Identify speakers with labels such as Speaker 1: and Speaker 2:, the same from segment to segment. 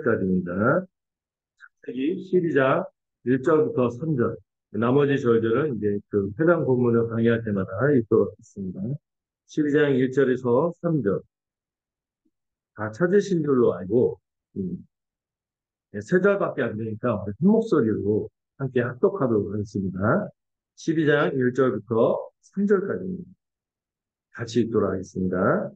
Speaker 1: 까지입니다. 창세기 12장 1절부터 3절. 나머지 절들은 이제 그 해당 본문을 강의할 때마다 읽도록 하겠습니다. 12장 1절에서 3절. 다 찾으신 줄로 알고, 세 절밖에 안 되니까 한 목소리로 함께 합독하도록 하겠습니다. 12장 1절부터 3절까지입니다. 같이 읽도록 하겠습니다.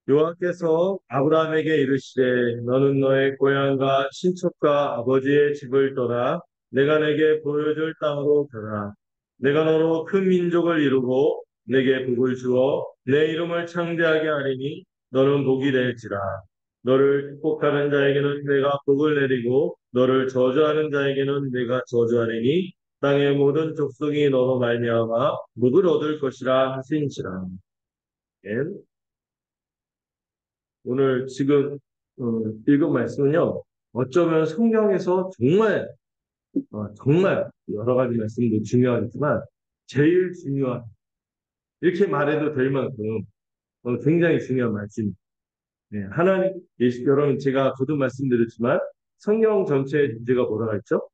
Speaker 1: 여호와께서 아브라함에게 이르시되 너는 너의 고향과 친척과 아버지의 집을 떠나 내가 내게 보여줄 땅으로 가라. 내가 너로 큰 민족을 이루고 내게 복을 주어 내 이름을 창대하게 하리니 너는 복이 될지라. 너를 축복하는 자에게는 내가 복을 내리고 너를 저주하는 자에게는 내가 저주하리니 땅의 모든 족속이 너로 말미암아 복을 얻을 것이라 하신지라. 예. 오늘 지금 읽은 말씀은요. 어쩌면 성경에서 정말 여러 가지 말씀도 중요하겠지만 제일 중요한 이렇게 말해도 될 만큼 굉장히 중요한 말씀. 네, 하나님 여러분 제가 거듭 말씀드렸지만 성경 전체의 주제가 뭐라고 했죠?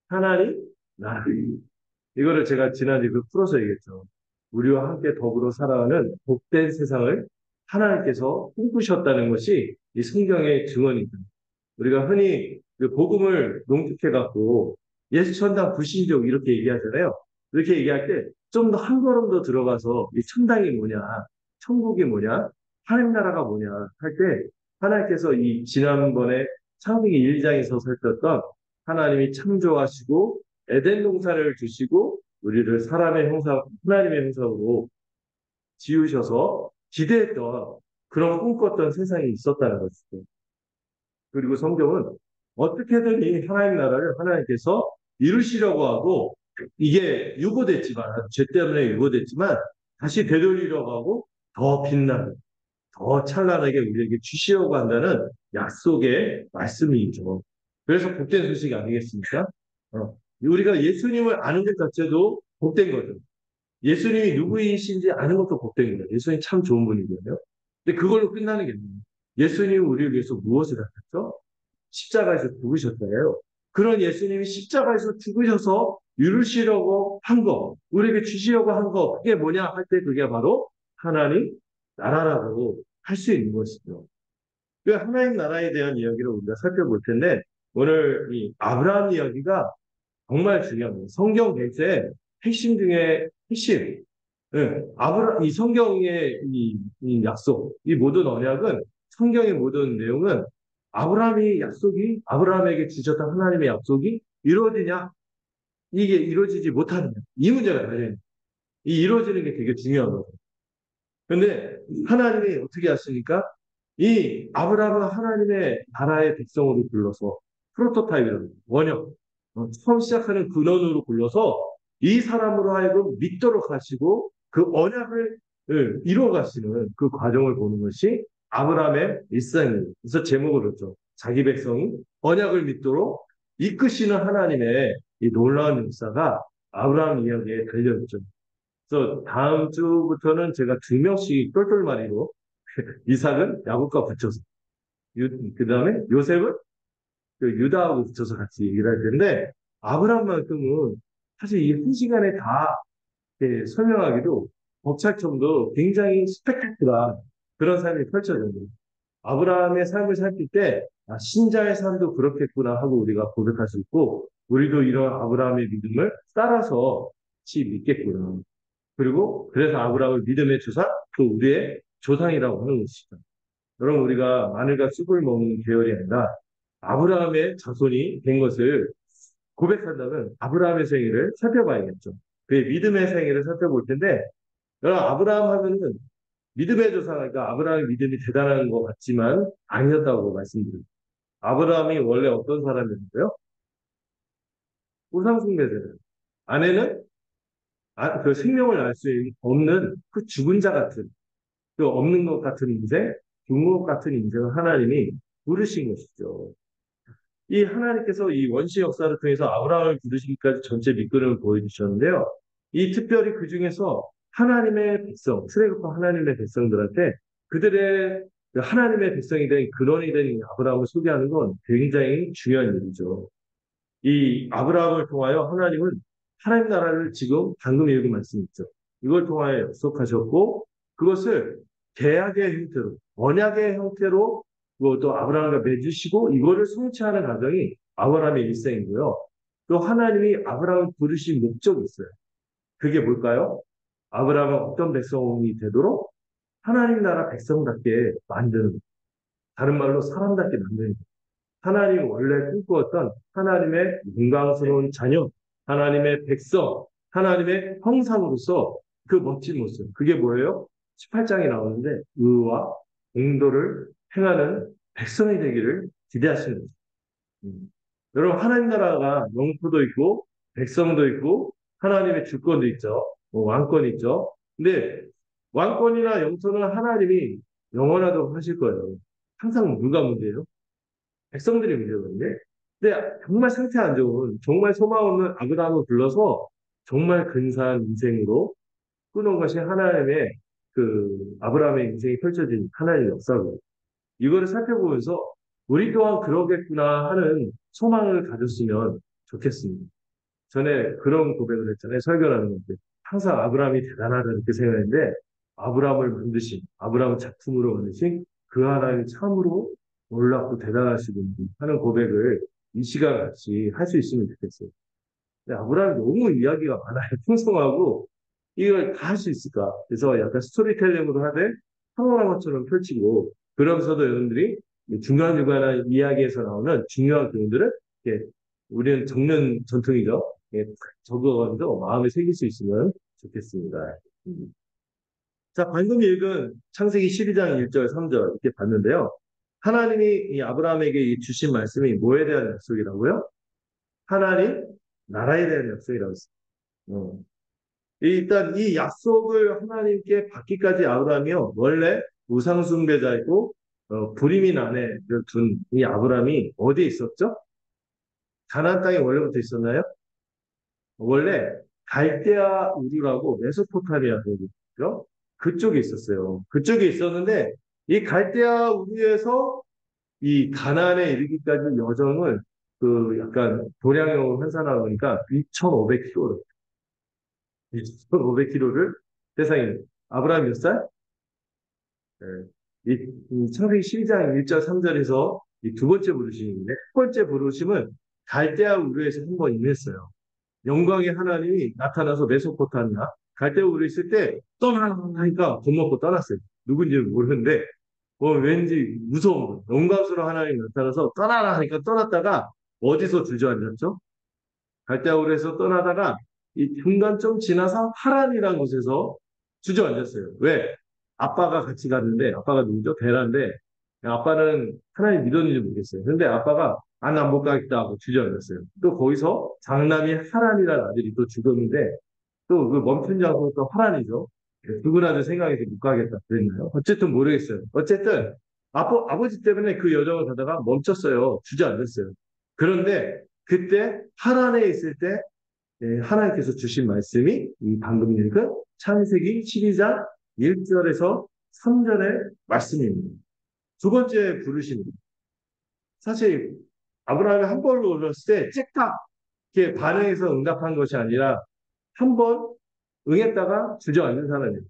Speaker 1: 하나님 나라. 이거를 제가 지난주에 풀어서 얘기했죠. 우리와 함께 더불어 살아가는 복된 세상을 하나님께서 꿈꾸셨다는 것이 이 성경의 증언입니다. 우리가 흔히 그 복음을 농축해갖고 예수 천당 불신족 이렇게 얘기하잖아요. 이렇게 얘기할 때 좀 더 한 걸음 더 들어가서 이 천당이 뭐냐, 천국이 뭐냐, 하나님 나라가 뭐냐 할 때 하나님께서 이 지난번에 창세기 1장에서 살폈던 하나님이 창조하시고 에덴 동산을 주시고 우리를 사람의 형상, 하나님의 형상으로 지으셔서 기대했던 그런 꿈꿨던 세상이 있었다는 것이죠. 그리고 성경은 어떻게든 이 하나님 나라를 하나님께서 이루시려고 하고 이게 유고됐지만 죄 때문에 유고됐지만 다시 되돌리려고 하고 더 빛나는 더 찬란하게 우리에게 주시려고 한다는 약속의 말씀이죠. 그래서 복된 소식이 아니겠습니까? 우리가 예수님을 아는 것 자체도 복된 거죠. 예수님이 누구이신지 아는 것도 복된 거예요. 예수님 참 좋은 분이거든요. 근데 그걸로 끝나는 게 아니에요. 예수님이 우리를 위해서 무엇을 하셨죠? 십자가에서 죽으셨잖아요. 그런 예수님이 십자가에서 죽으셔서 이루시려고 한 거, 우리에게 주시려고 한 거, 그게 뭐냐 할 때 그게 바로 하나님 나라라고 할 수 있는 것이죠. 그 하나님 나라에 대한 이야기를 우리가 살펴볼 텐데 오늘 이 아브라함 이야기가 정말 중요합니다. 성경 전체의 핵심 중에 핵심. 예, 이 성경의 이 약속, 이 모든 언약은 성경의 모든 내용은 아브라함에게 주셨던 하나님의 약속이 이루어지냐? 이게 이루어지지 못하느냐? 이 문제가 달려있는. 이 이루어지는 게 되게 중요한 거죠. 근데 하나님이 어떻게 하십니까? 이 아브라함은 하나님의 나라의 백성으로 불러서 프로토타입이라는 원형, 처음 시작하는 근원으로 불러서 이 사람으로 하여금 믿도록 하시고 그 언약을 이루어 가시는 그 과정을 보는 것이 아브라함의 일상이에요. 그래서 제목을 그렇죠. 자기 백성이 언약을 믿도록 이끄시는 하나님의 이 놀라운 역사가 아브라함 이야기에 달려있죠. 그래서 다음 주부터는 제가 2명씩 똘똘마리로 이삭은 야곱과 붙여서 그 다음에 요셉은 그 유다하고 붙여서 같이 얘기를 할 텐데 아브라함만큼은 사실 이 한 시간에 다 설명하기도 벅찰 정도 굉장히 스펙타클한 그런 삶이 펼쳐져요. 아브라함의 삶을 살필 때 신자의 삶도 그렇겠구나 하고 우리가 고백할 수 있고 우리도 이런 아브라함의 믿음을 따라서 같이 믿겠구나. 그리고 그래서 아브라함을 믿음의 조상, 또 우리의 조상이라고 하는 것이죠. 여러분 우리가 마늘과 쑥을 먹는 계열이 아니라 아브라함의 자손이 된 것을 고백한다면 아브라함의 생애를 살펴봐야겠죠. 그의 믿음의 생애를 살펴볼 텐데 여러분 아브라함 하면은 믿음의 조상이니까 아브라함의 믿음이 대단한 것 같지만 아니었다고 말씀드립니다. 아브라함이 원래 어떤 사람이었어요? 우상숭배자예요. 아내는 그 생명을 알 수 없는 그 죽은 자 같은 그 없는 것 같은 인생, 죽은 것 같은 인생을 하나님이 부르신 것이죠. 이 하나님께서 이 원시 역사를 통해서 아브라함을 부르시기까지 전체 밑그림을 보여주셨는데요. 이 특별히 그 중에서 하나님의 백성, 트레이커 하나님의 백성들한테 그들의 하나님의 백성이 된 근원이 된 이 아브라함을 소개하는 건 굉장히 중요한 일이죠. 이 아브라함을 통하여 하나님은 하나님 나라를 지금 방금 읽은 말씀 있죠. 이걸 통하여 약속하셨고 그것을 계약의 형태로 언약의 형태로 또 아브라함과 맺으시고 이거를 성취하는 과정이 아브라함의 일생이고요. 또 하나님이 아브라함을 부르신 목적이 있어요. 그게 뭘까요? 아브라함은 어떤 백성이 되도록 하나님 나라 백성답게 만드는, 다른 말로 사람답게 만드는, 하나님이 원래 꿈꾸었던 하나님의 영광스러운 자녀, 하나님의 백성, 하나님의 형상으로서 그 멋진 모습. 그게 뭐예요? 18장에 나오는데 의와 공도를 행하는 백성이 되기를 기대하시는 거죠. 음. 여러분 하나님 나라가 영토도 있고 백성도 있고 하나님의 주권도 있죠. 왕권이 있죠. 근데 왕권이나 영토는 하나님이 영원하도록 하실 거예요. 항상 누가 문제예요? 백성들이 문제거든요. 근데 정말 상태 안 좋은, 정말 소망 없는 아브라함을 불러서 정말 근사한 인생으로 꾸는 것이 하나님의 아브라함의 인생이 펼쳐진 하나님의 역사고 이거를 살펴보면서 우리 또한 그러겠구나 하는 소망을 가졌으면 좋겠습니다. 전에 그런 고백을 했잖아요. 설교하는 건데 항상 아브라함이 대단하다 이렇게 생각했는데 아브라함을 만드신 아브라함 작품으로 만드신 그 하나님 참으로 놀랍고 대단하시군 하는 고백을 이 시간 같이 할 수 있으면 좋겠어요. 근데 아브라함이 너무 이야기가 많아요. 풍성하고 이걸 다 할 수 있을까? 그래서 약간 스토리텔링으로 하되 평범한 것처럼 펼치고 그러면서도 여러분들이 중간중간에 이야기에서 나오는 중요한 교훈들을 이렇게 우리는 적는 전통이죠. 예, 적어가면서 마음에 새길 수 있으면 좋겠습니다. 음. 자, 방금 읽은 창세기 12장 1절, 3절 이렇게 봤는데요. 하나님이 이 아브라함에게 주신 말씀이 뭐에 대한 약속이라고요? 하나님 나라에 대한 약속이라고 했어요. 일단 이 약속을 하나님께 받기까지 아브라함이요. 원래 우상 숭배자이고 불임인 아내를 둔 이 아브라함이 어디에 있었죠? 가나안 땅에 원래부터 있었나요? 원래 갈대아 우르라고 메소포타미아 대륙이죠. 그쪽에 있었어요. 그쪽에 있었는데 이 갈대아 우르에서 이 가나안에 이르기까지 여정을 약간 도량으로 환산하다 보니까 2,500km, 2,500km를 세상에 아브라함 몇 살? 네. 이 창세기 12장 1절 3절에서 이 두 번째 부르심인데 첫 번째 부르심은 갈대아 우르에서 한 번 임했어요. 영광의 하나님이 나타나서 메소포타미아 갈대우르 있을 때 떠나니까 겁먹고 떠났어요. 누군지는 모르는데 왠지 무서운 거. 영광스러운 하나님이 나타나서 떠나라 하니까 떠났다가 어디서 주저앉았죠? 갈대우르에서 떠나다가 이 중간점 지나서 하란이라는 곳에서 주저앉았어요. 왜? 아빠가 같이 갔는데 아빠가 누구죠? 베라인데 아빠는 하나님 믿었는지 모르겠어요. 근데 아빠가 난 못 가겠다 하고 주저앉았어요. 또 거기서 장남이 하란이라는 아들이 또 죽었는데 또 그 멈춘 장소가 또 하란이죠. 누구나도 생각해서 못 가겠다 그랬나요? 어쨌든 모르겠어요. 어쨌든 아버지 때문에 그 여정을 가다가 멈췄어요. 주저앉았어요. 그런데 그때 하란에 있을 때 하나님께서 주신 말씀이 이 방금 읽은 창세기 12장 1절에서 3절의 말씀입니다. 두 번째 부르심입니다. 사실 아브라함이 한 번로 올랐을 때 째깍 이렇게 반응해서 응답한 것이 아니라 한 번 응했다가 주저앉은 사람이에요.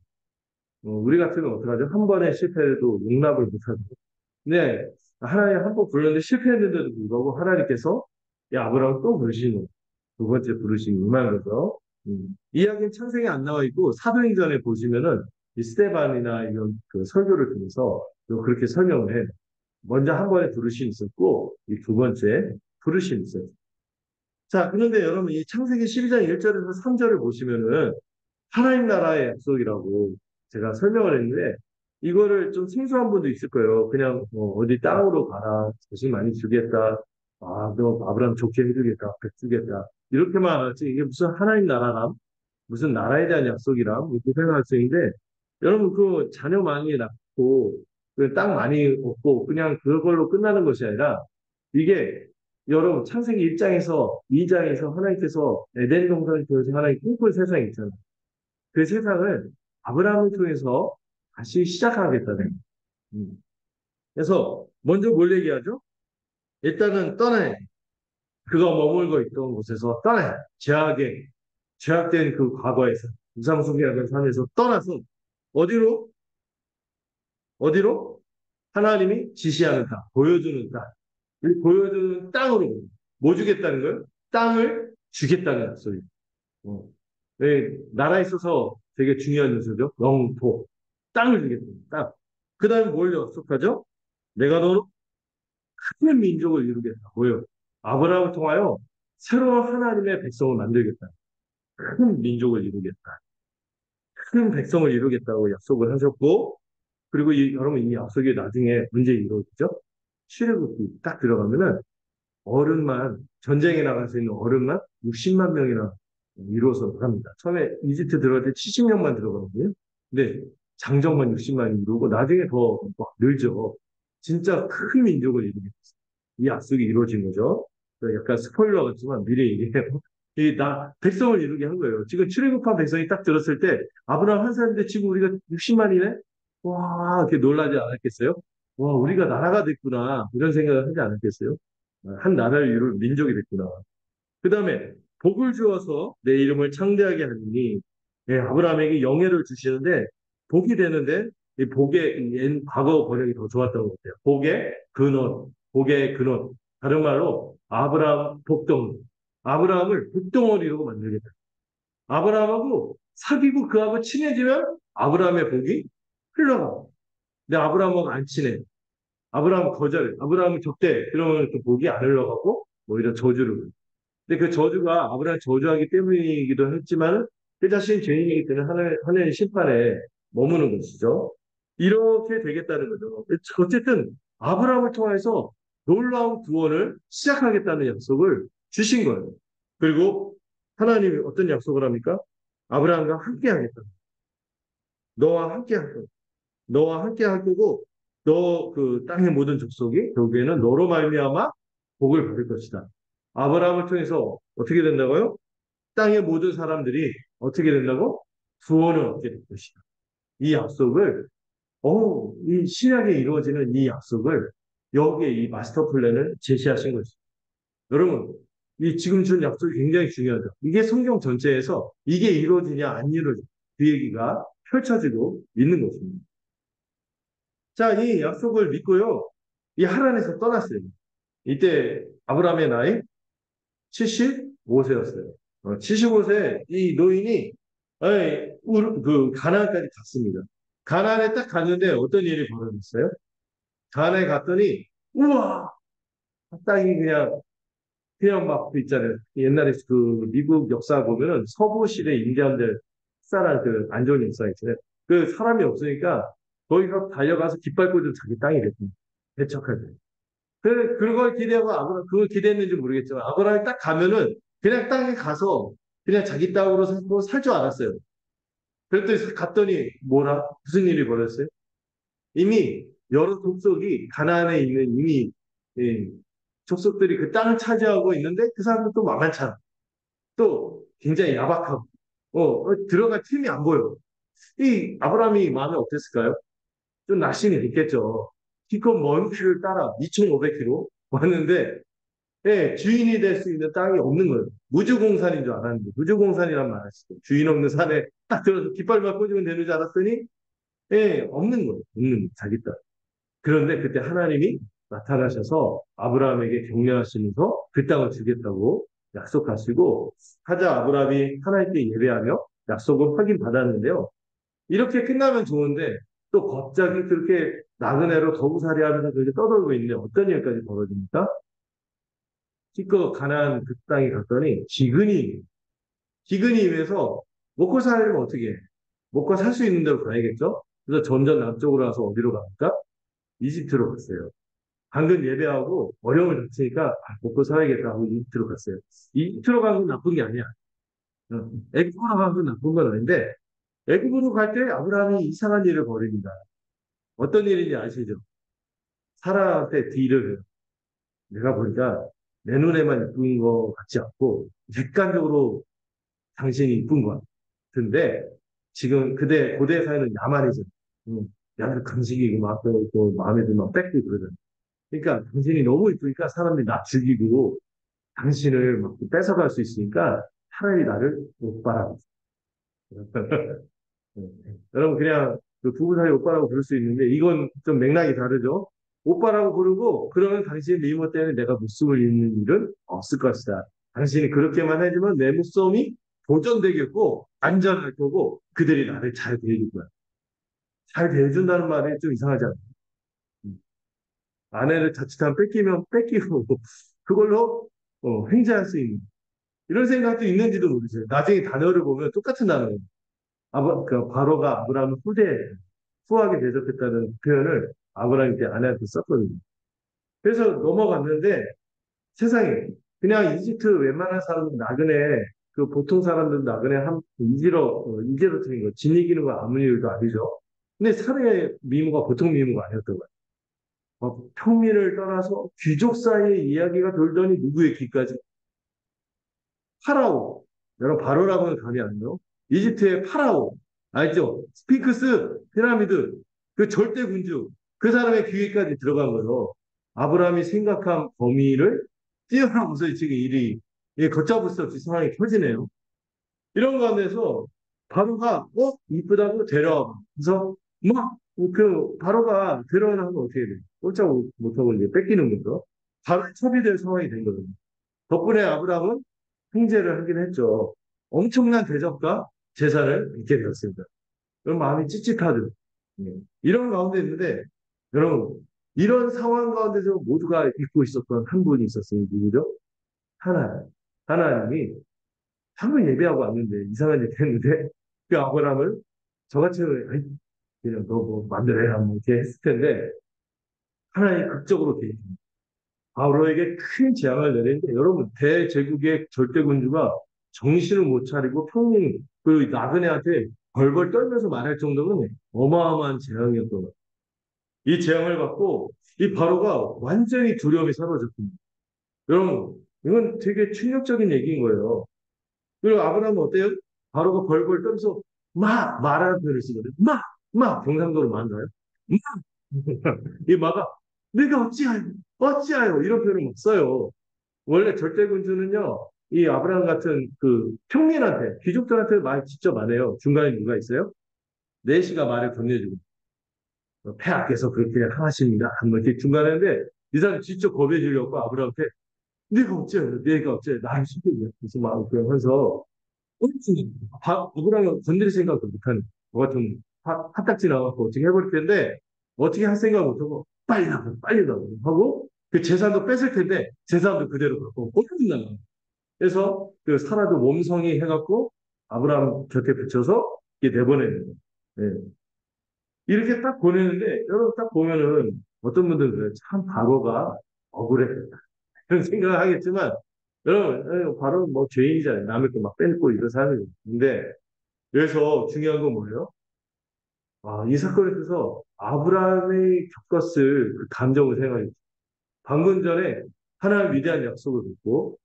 Speaker 1: 우리 같으면 어떡하죠? 한 번에 실패해도 용납을 못하죠. 근데 하나님 한 번 불렀는데 실패했는데도 불구하고 하나님께서 아브라함을 또 부르시는 거예요. 두 번째 부르심이 임한 거죠. 이야기는 창세기에 안 나와 있고 사도행전에 보시면은 이 스테반이나 이런 설교를 통해서 그렇게 설명을 해요. 먼저 한 번에 부르심이 있었고 이 두 번째 부르심이 있어요. 자, 그런데 여러분 이 창세기 12장 1절에서 3절을 보시면은 하나님 나라의 약속이라고 제가 설명을 했는데 이거를 좀 생소한 분도 있을 거예요. 그냥 어디 땅으로 가라. 자식 많이 주겠다. 너 아브라함 좋게 해주겠다. 백 주겠다. 이렇게만 알았지 이게 무슨 하나님 나라람? 무슨 나라에 대한 약속이람? 이렇게 생각할 수 있는데 여러분 그 자녀 많이 낳고 그 땅 많이 얻고 그냥 그걸로 끝나는 것이 아니라 이게 여러분 창세기 1장에서 2장에서 하나님께서 에덴 동산을 통해서 하나님 꿈꾼 세상이 있잖아요. 그 세상을 아브라함을 통해서 다시 시작하겠다는. 음. 그래서 먼저 뭘 얘기하죠? 일단은 떠나야 돼. 그가 머물고 있던 곳에서 떠나야 돼. 죄악된 그 과거에서, 우상숭배하던 삶에서 떠나서, 어디로? 어디로? 하나님이 지시하는 땅, 보여주는 땅. 이 보여주는 땅으로 뭐 주겠다는 거예요? 땅을 주겠다는 약속이에요. 어. 네, 나라에 있어서 되게 중요한 요소죠. 영토. 땅을 주겠다. 땅. 그 다음에 뭘 약속하죠? 내가 너로 큰 민족을 이루겠다. 뭐요? 아브라함을 통하여 새로운 하나님의 백성을 만들겠다. 큰 민족을 이루겠다. 큰 백성을 이루겠다고 약속을 하셨고, 그리고 여러분 이 약속이 나중에 문제 이루어지죠? 출애굽기 딱 들어가면은 어른만, 전쟁에 나갈 수 있는 어른만 60만 명이나 이루어서 합니다. 처음에 이집트 들어갈 때 70명만 들어가거든요. 근데 장정만 60만이 이루고 나중에 더 막 늘죠. 진짜 큰 민족을 이루게 됐어요. 이 약속이 이루어진 거죠. 약간 스포일러 같지만 미래 얘기해요. 백성을 이루게 한 거예요. 지금 출애굽한 백성이 딱 들었을 때 아브라함 한 사람인데 지금 우리가 60만이네? 와, 이렇게 놀라지 않았겠어요? 와, 우리가 나라가 됐구나. 이런 생각을 하지 않았겠어요? 한 나라를 이룰 민족이 됐구나. 그 다음에 복을 주어서 내 이름을 창대하게 하느니 예, 아브라함에게 영예를 주시는데 복이 되는데 이 복의 과거 번역이 더 좋았던 것 같아요. 복의 근원. 다른 말로 아브라함 복덩. 아브라함을 복덩어리로 만들겠다. 아브라함하고 사귀고 그하고 친해지면 아브라함의 복이 흘러가. 근데 아브라함하고 안 친해. 아브라함 거절해. 아브라함을 적대. 그러면 그 복이 안 흘러가고 오히려 저주를. 근데 그 저주가 아브라함 저주하기 때문이기도 했지만 그 자신 죄인이기 때문에 하나님의 심판에 머무는 것이죠. 이렇게 되겠다는 거죠. 어쨌든 아브라함을 통해서 놀라운 구원을 시작하겠다는 약속을 주신 거예요. 그리고 하나님이 어떤 약속을 합니까? 아브라함과 함께 하겠다. 너와 함께 할 거야. 너와 함께 할 거고 너 그 땅의 모든 족속이 결국에는 너로 말미암아 복을 받을 것이다. 아브라함을 통해서 어떻게 된다고요? 땅의 모든 사람들이 어떻게 된다고? 구원을 얻게 될 것이다. 이 약속을 이 신약에 이루어지는 이 약속을 여기에 이 마스터 플랜을 제시하신 것입니다. 여러분, 이 지금 준 약속이 굉장히 중요하죠. 이게 성경 전체에서 이게 이루어지냐 안 이루어지냐 그 얘기가 펼쳐지고 있는 것입니다. 자, 이 약속을 믿고요. 이 하란에서 떠났어요. 이때 아브라함의 나이 75세였어요. 75세 이 노인이 그 가나안까지 갔습니다. 가나안에 딱 갔는데 어떤 일이 벌어졌어요? 가나안에 갔더니 우와 땅이 그냥 막 그 있잖아요. 옛날에 그 미국 역사 보면은 서부시대 인디언들 쌀한 그 안 좋은 역사 있잖아요. 그 사람이 없으니까 거기서 달려가서 깃발 꽂은 자기 땅이 됐습니다. 배척할 때. 그걸 기대하고 그걸 기대했는지 모르겠지만 아브라함이 딱 가면은 그냥 땅에 가서 그냥 자기 땅으로 살고 살 줄 알았어요. 그랬더니 갔더니 무슨 일이 벌어졌어요? 이미 여러 족속이 가나안에 있는 이미 예, 족속들이 그 땅을 차지하고 있는데 그 사람들 또 만만치 않아. 또 굉장히 야박하고 들어갈 틈이 안 보여. 이 아브라함이 마음이 어땠을까요? 좀 낙심이 됐겠죠. 기껏 먼 길을 따라 2,500km 왔는데 주인이 될 수 있는 땅이 없는 거예요. 무주공산인 줄 알았는데 무주공산이란 말을 했어요. 주인 없는 산에 딱 들어서 깃발만 꽂으면 되는 줄 알았더니 없는 거예요. 없는 자기 땅. 그런데 그때 하나님이 나타나셔서 아브라함에게 격려하시면서 그 땅을 주겠다고 약속하시고 하자 아브라함이 하나님께 예배하며 약속을 확인받았는데요. 이렇게 끝나면 좋은데 또 갑자기 그렇게 나그네로 더우살이 하면서 그렇게 떠돌고 있는데 어떤 일까지 벌어집니까? 기껏 가나안 그 땅에 갔더니 기근이 임해서 먹고 살려면 어떻게 해? 먹고 살 수 있는 데로 가야겠죠? 그래서 점점 남쪽으로 가서 어디로 갑니까? 이집트로 갔어요. 방금 예배하고 어려움을 닥치니까 먹고 살아야겠다 하고 이집트로 갔어요. 이집트로 간 건 나쁜 게 아니야. 애굽으로 간 건 나쁜 건 아닌데 애굽으로 갈 때 아브라함이 이상한 일을 벌입니다. 어떤 일인지 아시죠? 사라한테 딜을 해요. 내가 보니까 내 눈에만 이쁜 거 같지 않고 객관적으로 당신이 이쁜 것 같은데 지금 고대 사회는 야만이죠. 야, 당신이 또 마음에 들면 뺏고 그러잖아. 그러니까 당신이 너무 이쁘니까 사람들이 나 죽이고 당신을 막 뺏어갈 수 있으니까 차라리 나를 오빠라고. 여러분 그냥 그 부부 사이 오빠라고 부를 수 있는데 이건 좀 맥락이 다르죠. 오빠라고 부르고 그러면 당신 미모 때문에 내가 목숨을 잃는 일은 없을 것이다. 당신이 그렇게만 해주면 내 목숨이 보존되겠고 안전할 거고 그들이 나를 잘 대해줄 거야. 잘 대해준다는 말이 좀 이상하지 않아? 음. 아내를 자칫하면 뺏기면 뺏기고 그걸로 횡재할 수 있는 이런 생각도 있는지도 모르겠어요. 나중에 단어를 보면 똑같은 단어예요. 그 바로가 아브라함을 후하게 대접했다는 표현을 아브라함 때 아내한테 썼거든요. 그래서 넘어갔는데 세상에 그냥 이집트 웬만한 사람들 나그네 그 보통 사람들 나그네 한 이지로 트는 거, 진 이기는 거 아무 일도 아니죠. 근데 사례 미모가 보통 미모가 아니었던 거예요. 평민을 떠나서 귀족 사이의 이야기가 돌더니 누구의 귀까지 파라오. 여러분, 바로라고는 감이 안 나요? 이집트의 파라오. 알죠? 스핑크스, 피라미드, 그 절대 군주. 그 사람의 귀에까지 들어간 거예요. 아브라함이 생각한 범위를 뛰어넘어서 지금 일이, 걷잡을 수 없이 상황이 펴지네요. 이런 가운데서 바로가, 이쁘다고 데려와. 그래서 막, 바로가 데려오면 어떻게 돼? 꼼짝 못하고 이제 뺏기는 거죠. 바로 처리될 상황이 된 거거든요. 덕분에 아브라함은 형제를 하긴 했죠. 엄청난 대접과 제사를 받게 되었습니다. 그런 마음이 찝찝하죠. 예. 이런 가운데 있는데, 여러분, 이런 상황 가운데서 모두가 잊고 있었던 한 분이 있었어요. 누구죠? 하나님. 하나님이 한번 예배하고 왔는데, 이상한 얘기 했는데, 그 아브라함을 저같이, 아이, 그냥 너 뭐 만들어야 뭐 이렇게 했을 텐데, 하나님이 극적으로 개입합니다. 바로에게 큰 재앙을 내리는데 여러분 대제국의 절대군주가 정신을 못 차리고 평민 그 나그네한테 벌벌 떨면서 말할 정도면 어마어마한 재앙이었던 거예요. 이 재앙을 받고 이 바로가 완전히 두려움이 사라졌습니다. 여러분 이건 되게 충격적인 얘기인 거예요. 그리고 아브라함은 어때요? 바로가 벌벌 떨면서 말하는 표현을 쓰거든요. 경상도로 말한가요? 마 이 마가 내가 어찌하여 이런 표현을 막 써요. 원래 절대군주는요, 이 아브라함 같은 그 평민한테, 귀족들한테 말 직접 안 해요. 중간에 누가 있어요? 내시가 말을 건네주고, 폐 앞에서 그렇게 하십니다. 뭐 이렇게 중간에 하는데, 이 사람이 직접 겁해 주려고 아브라함한테, 내가 어째, 나를 시키냐. 무슨 마음 표현하면서, 아브라함이 건드릴 생각도 못하는, 저 같은 화딱지 나갖고 어떻게 해버릴 텐데, 어떻게 할 생각 못하고, 빨리 나가 하고, 그 재산도 뺏을 텐데, 재산도 그대로 갖고, 어떻게 나가. 그래서 그 사라도 몸성이 해갖고 아브라함 곁에 붙여서 이게 내보내는 거예요. 예. 이렇게 딱 보내는데 여러분 딱 보면은 어떤 분들은 그래요. 참 바보가 억울했다. 그런 생각을 하겠지만 여러분 바로 뭐 죄인이잖아요. 남의 거 막 뺏고 이런 사람인데 그래서 중요한 건 뭐예요? 이 사건에 있어서 아브라함이 겪었을 그 감정을 생각해. 방금 전에 하나님 위대한 약속을 듣고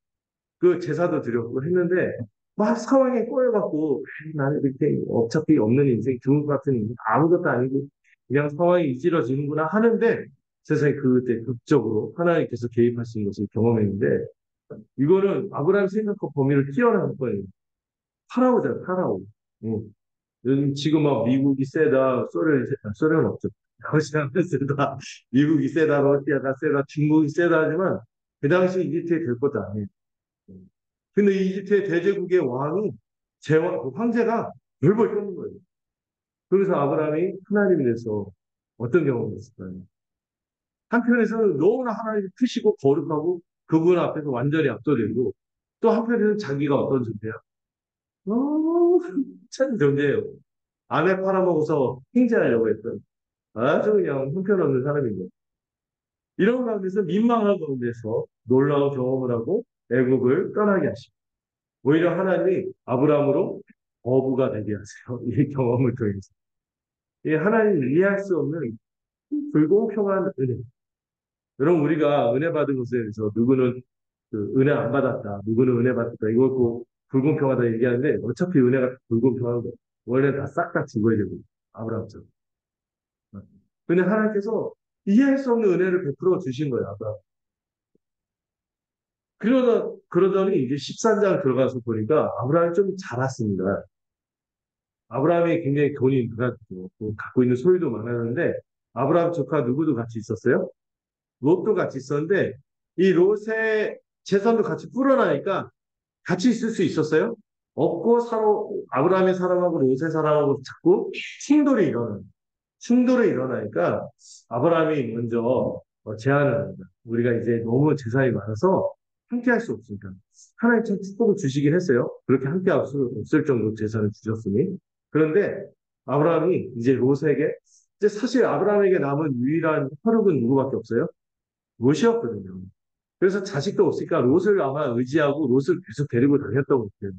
Speaker 1: 그 제사도 드렸고 했는데 막 상황에 꼬여갖고 나는 이렇게 어차피 없는 인생 죽을 것 같은 인생 아무것도 아니고 그냥 상황이 이지러지는구나 하는데 세상에 그때 극적으로 하나님께서 개입하신 것을 경험했는데 이거는 아브라함 생각과 범위를 뛰어넘은 거예요. 파라오잖아 파라오. 응. 요즘 지금 막 미국이 세다 소련은 없죠. 러시아는 세다 미국이 세다 러시아가 세다 중국이 세다 하지만 그 당시 이집트에 될 것도 아니에요. 근데 이집트의 대제국의 왕이 그 황제가 벌벌 떠는 거예요. 그래서 아브라함이 하나님에 대해서 어떤 경험을 했을까요? 한편에서는 너무나 하나님이 크시고 거룩하고 그분 앞에서 완전히 압도되고 또 한편에서는 자기가 어떤 존재야? 너무 참 존재예요. 아내 팔아먹어서 행제하려고 했던 아주 그냥 형편없는 사람인 거예요. 이런 가운데서 민망한 가운데서 놀라운 경험을 하고 애국을 떠나게 하십니다. 오히려 하나님이 아브라함으로 어부가 되게 하세요. 이 경험을 통해서. 이 하나님 이해할 수 없는 불공평한 은혜. 여러분, 우리가 은혜 받은 것에 대해서 누구는 그 은혜 안 받았다. 누구는 은혜 받았다. 이걸 꼭 불공평하다 얘기하는데 어차피 은혜가 불공평한 거예요. 원래 다 싹 다 죽어야 되고. 아브라함처럼. 근데 하나님께서 이해할 수 없는 은혜를 베풀어 주신 거예요. 아브라함. 그러더니 이제 13장 들어가서 보니까 아브라함이 좀 자랐습니다. 아브라함이 굉장히 돈이 많았고 갖고 있는 소유도 많았는데 아브라함 조카 누구도 같이 있었어요? 롯도 같이 있었는데 이 롯의 재산도 같이 불어나니까 같이 있을 수 있었어요? 없고 서로 아브라함의 사람하고 롯의 사람하고 자꾸 충돌이 일어나요. 충돌이 일어나니까 아브라함이 먼저 제안을 합니다. 우리가 이제 너무 재산이 많아서 함께 할 수 없으니까. 하나님 참 축복을 주시긴 했어요. 그렇게 함께 할 수 없을 정도 재산을 주셨으니. 그런데 아브라함이 이제 롯에게, 이제 사실 아브라함에게 남은 유일한 혈육은 누구밖에 없어요? 롯이었거든요. 그래서 자식도 없으니까 롯을 아마 의지하고 롯을 계속 데리고 다녔던 것 같아요.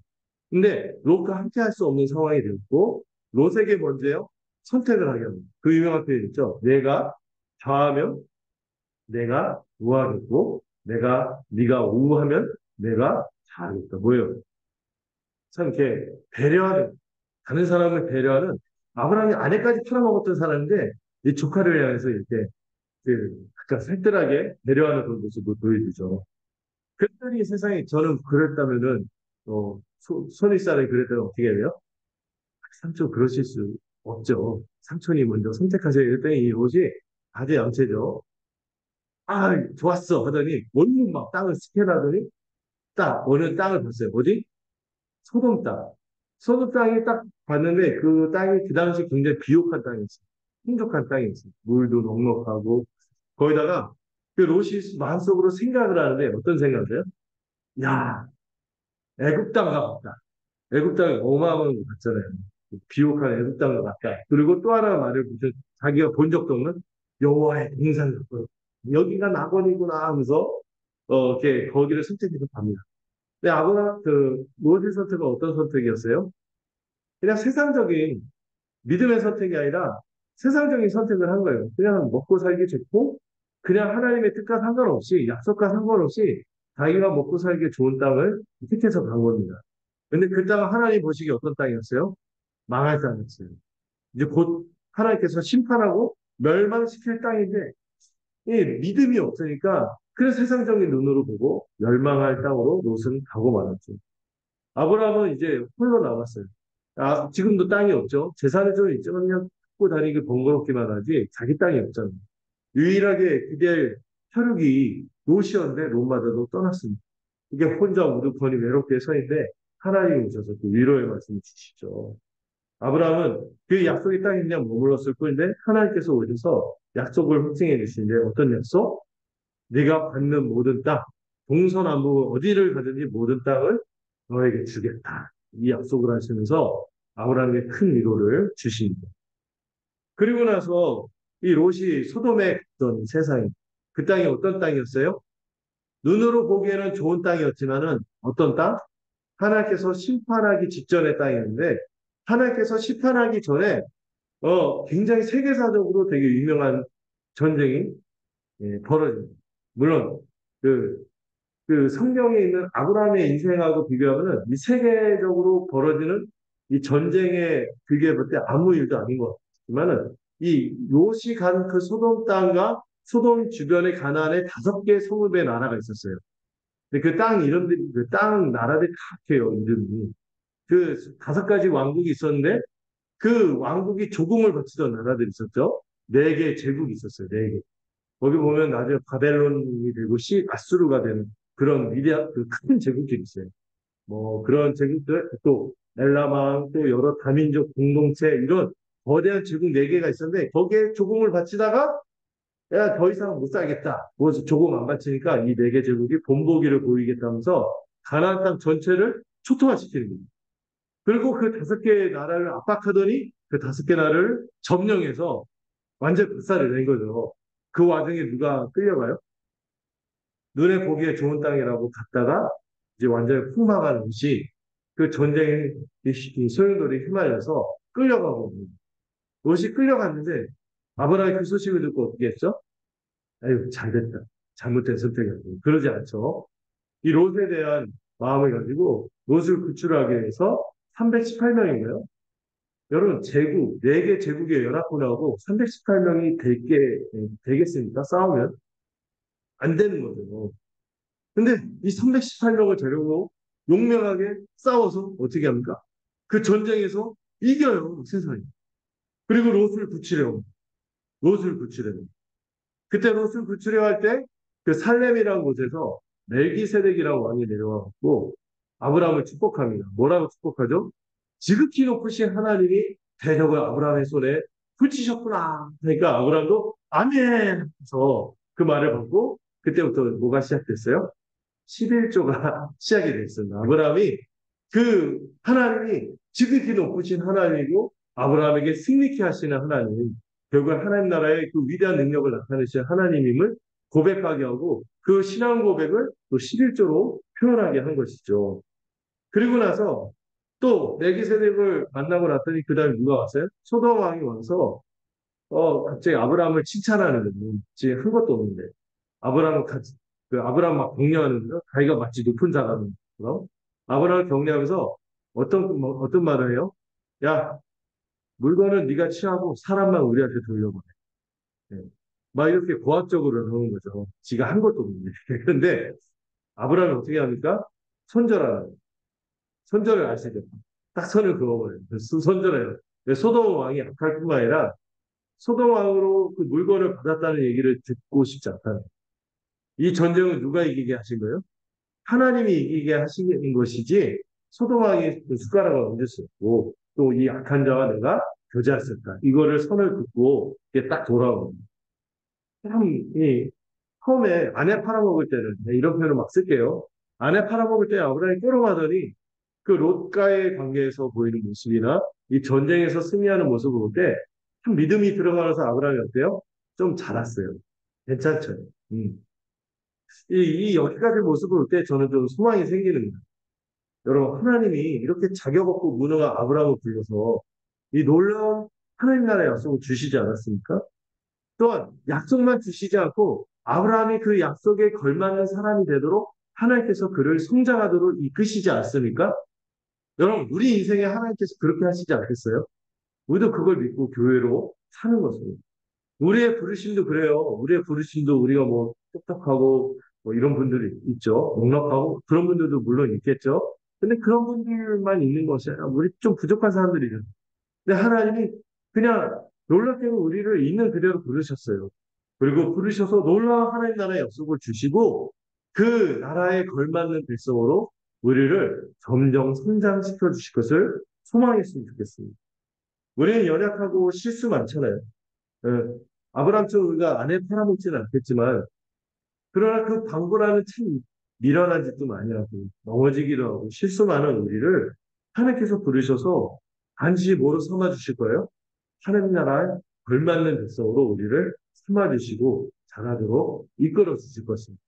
Speaker 1: 근데 롯과 함께 할 수 없는 상황이 되었고 롯에게 먼저요 선택을 하게 합니다. 그 유명한 표현 있죠. 내가 좌하면 내가 우하겠고 네가 우하면 내가 좌하겠다. 뭐예요? 참 이렇게 배려하는 다른 사람을 배려하는 아브라함이 아내까지 팔아먹었던 사람인데 이 조카를 향해서 이렇게 약간 살뜰하게 배려하는 그런 모습을 보여주죠. 그랬더니 세상에 저는 그랬다면은 손윗사람이 그랬다면 어떻게 해요? 삼촌 그러실 수 없죠. 삼촌이 먼저 선택하세요. 이랬더니 이 옷이 아주 얌체죠. 아, 좋았어. 하더니 원룸 막 땅을 스캔하더니 딱 어느 땅을 봤어요. 어디? 소돔 땅. 소돔 땅이 딱 봤는데 그 땅이 그 당시 굉장히 비옥한 땅이었어요. 풍족한 땅이었어요. 물도 넉넉하고 거기다가 그 롯이 마음속으로 생각을 하는데 어떤 생각을 해요? 야, 애굽 땅 가봤다. 애굽 땅이 어마어마한 거 같잖아요. 비옥한 애굽 땅과 같다. 그리고 또 하나 말을 무슨 자기가 본 적도 없는 여호와의 동산 여기가 낙원이구나 하면서 이렇게 거기를 선택해서 갑니다. 근데 아브라함 그 롯의 선택은 어떤 선택이었어요? 그냥 세상적인 믿음의 선택이 아니라 세상적인 선택을 한 거예요. 그냥 먹고 살기 좋고 그냥 하나님의 뜻과 상관없이 약속과 상관없이 자기가 먹고 살기 좋은 땅을 택해서 간 겁니다. 근데 그 땅은 하나님 보시기에 어떤 땅이었어요? 망할 땅이었어요. 이제 곧 하나님께서 심판하고 멸망시킬 땅인데 이 믿음이 없으니까 그 세상적인 눈으로 보고 멸망할 땅으로 롯은 가고 말았죠. 아브라함은 이제 홀로 남았어요. 아, 지금도 땅이 없죠. 재산은 좀 있지만 그냥 갖고 다니기 번거롭기만 하지 자기 땅이 없잖아요. 유일하게 기댈 혈육이 롯이었는데 롯마저도 떠났습니다. 이게 혼자 우두커니 외롭게 서 있는데 하나님이 오셔서 또 위로의 말씀을 주시죠. 아브라함은 그 약속의 땅에 그냥 머물렀을 뿐인데 하나님께서 오셔서 약속을 확증해 주시는데 어떤 약속? 네가 받는 모든 땅, 동서남북 어디를 가든지 모든 땅을 너에게 주겠다. 이 약속을 하시면서 아브라함에게 큰 위로를 주십니다. 그리고 나서 이 롯이 소돔에 갔던 세상이 그 땅이 어떤 땅이었어요? 눈으로 보기에는 좋은 땅이었지만은 어떤 땅? 하나님께서 심판하기 직전의 땅이었는데 하나님께서 심판하기 전에 굉장히 세계사적으로 되게 유명한 전쟁이 벌어집니다. 물론 그, 그 성경에 있는 아브라함의 인생하고 비교하면은 이 세계적으로 벌어지는 이 전쟁에 비교해 볼 때 아무 일도 아닌 것 같지만은 이 롯이 간 그 소돔 땅과 소돔 주변의 가나안에 5개 성읍의 나라가 있었어요. 근데 그 땅 이름들이 그 땅 나라들이 같아요 이름이. 그 5가지 왕국이 있었는데 그 왕국이 조공을 거치던 나라들이 있었죠. 4개 제국이 있었어요. 4개. 거기 보면 나중에 바벨론이 되고 아수르가 되는 그런 위대한 그 큰 제국들이 있어요. 뭐 그런 제국들 또 엘라망 또 여러 다민족 공동체 이런 거대한 제국 4개가 있었는데 거기에 조공을 바치다가 야, 더 이상 못 살겠다. 뭐 조공 안 바치니까 이 4개 제국이 본보기를 보이겠다면서 가나안 땅 전체를 초토화시키는 겁니다. 그리고 그 5개 나라를 압박하더니 그 5개 나라를 점령해서 완전 불살을 낸 거죠. 그 와중에 누가 끌려가요? 눈에 보기에 좋은 땅이라고 갔다가 이제 완전히 폭망하는 것이 그 전쟁의 이 소용돌이 휘말려서 끌려가고 롯이 끌려갔는데 아브라함이 그 소식을 듣고 어떻게 했죠? 아유 잘됐다. 잘못된 선택이었고 그러지 않죠. 이 롯에 대한 마음을 가지고 롯을 구출하기 위해서 318명인가요? 여러분, 제국, 4개 제국의 연합군하고 318명이 되겠습니까? 싸우면? 안 되는 거죠. 근데 이 318명을 데리고 용맹하게 싸워서 어떻게 합니까? 그 전쟁에서 이겨요, 세상에. 그리고 롯을 붙이려고. 롯을 붙이려고. 그때 롯을 붙이려 할 때 그 살렘이라는 곳에서 멜기세덱이라고 왕이 내려와갖고 아브라함을 축복합니다. 뭐라고 축복하죠? 지극히 높으신 하나님이 대적을 아브라함의 손에 붙이셨구나. 그러니까 아브라함도 아멘! 해서 그 말을 받고 그때부터 뭐가 시작됐어요? 11조가 시작이 됐습니다. 아브라함이 그 하나님이 지극히 높으신 하나님이고 아브라함에게 승리케 하시는 하나님, 결국 하나님 나라의 그 위대한 능력을 나타내시는 하나님임을 고백하게 하고 그 신앙 고백을 또 11조로 표현하게 한 것이죠. 그리고 나서 또 멜기세덱을 만나고 났더니 그 다음에 누가 왔어요? 소돔 왕이 와서 갑자기 아브라함을 칭찬하는 거예요. 지금 한 것도 없는데. 아브라함을 같이, 아브라함 막 격려하는 거예요. 자기가 마치 높은 자라는 것처럼. 아브라함을 격려하면서 어떤 말을 해요? 야, 물건은 네가 취하고 사람만 우리한테 돌려보내. 네. 막 이렇게 고압적으로 나오는 거죠. 지가 한 것도 없는데. 그런데 아브라함이 어떻게 합니까? 손절하는 거예요. 손절을 아시죠? 딱 선을 그어버려요. 손절해요. 소돔 왕이 악할 뿐만 아니라 소돔 왕으로 그 물건을 받았다는 얘기를 듣고 싶지 않다는 거예요. 이 전쟁을 누가 이기게 하신 거예요? 하나님이 이기게 하신 것이지 소돔 왕이 그 숟가락을 얹을 수 없고 또 이 악한 자와 내가 교제했을까 이거를 선을 긋고 이게 딱 돌아오는 참, 처음에 아내 팔아먹을 때는 이런 표현을 막 쓸게요. 아내 팔아먹을 때 아브라함이 끌어가더니 그 롯과의 관계에서 보이는 모습이나 이 전쟁에서 승리하는 모습을 볼 때 참 믿음이 들어가면서 아브라함이 어때요? 좀 자랐어요. 괜찮죠? 음. 이 여기까지 모습을 볼 때 저는 좀 소망이 생기는 거예요. 여러분, 하나님이 이렇게 자격 없고 무능한 아브라함을 불러서 이 놀라운 하나님 나라의 약속을 주시지 않았습니까? 또한 약속만 주시지 않고 아브라함이 그 약속에 걸맞는 사람이 되도록 하나님께서 그를 성장하도록 이끄시지 않습니까? 여러분, 우리 인생에 하나님께서 그렇게 하시지 않겠어요? 우리도 그걸 믿고 교회로 사는 것입니다. 우리의 부르심도 그래요. 우리의 부르심도 우리가 뭐 똑똑하고 뭐 이런 분들이 있죠. 넉넉하고 그런 분들도 물론 있겠죠. 근데 그런 분들만 있는 것이 아니라 우리 좀 부족한 사람들이죠. 근데 하나님이 그냥 놀랍게도 우리를 있는 그대로 부르셨어요. 그리고 부르셔서 놀라운 하나님 나라의 약속을 주시고 그 나라에 걸맞는 백성으로 우리를 점점 성장시켜 주실 것을 소망했으면 좋겠습니다. 우리는 연약하고 실수 많잖아요. 예, 아브라함처럼 우리가 아내 팔아먹지는 않겠지만 그러나 그 방구라는 참 미련한 짓도 많이 하고 넘어지기도 하고 실수 많은 우리를 하나님께서 부르셔서 반드시 뭐로 삼아주실 거예요? 하나님 나라에 걸맞는 백성으로 우리를 삼아주시고 자라도록 이끌어 주실 것입니다.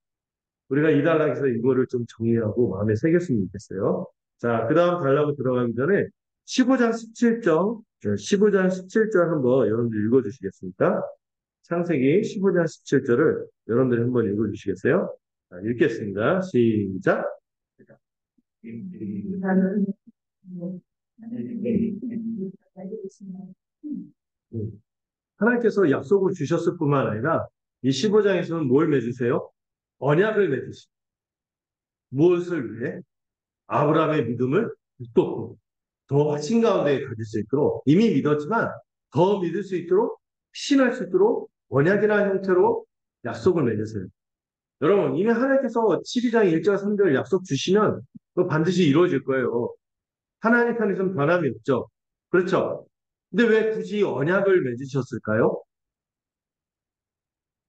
Speaker 1: 우리가 이 단락에서 이거를 좀 정리하고 마음에 새겼으면 좋겠어요. 자, 그 다음 단락으로 들어가기 전에 15장 17절, 15장 17절 한번 여러분들 읽어주시겠습니까? 창세기 15장 17절을 여러분들이 한번 읽어주시겠어요? 자, 읽겠습니다. 시작. 하나님께서 약속을 주셨을 뿐만 아니라 이 15장에서는 뭘 맺으세요? 언약을 맺으시. 무엇을 위해? 아브라함의 믿음을 붙들고 더 확신 가운데 가질 수 있도록 이미 믿었지만 더 믿을 수 있도록 신할 수 있도록 언약이라는 형태로 약속을 맺으세요. 여러분 이미 하나님께서 12장 1절 3절 약속 주시면 그거 반드시 이루어질 거예요. 하나님 편에서는 변함이 없죠. 그렇죠? 근데 왜 굳이 언약을 맺으셨을까요?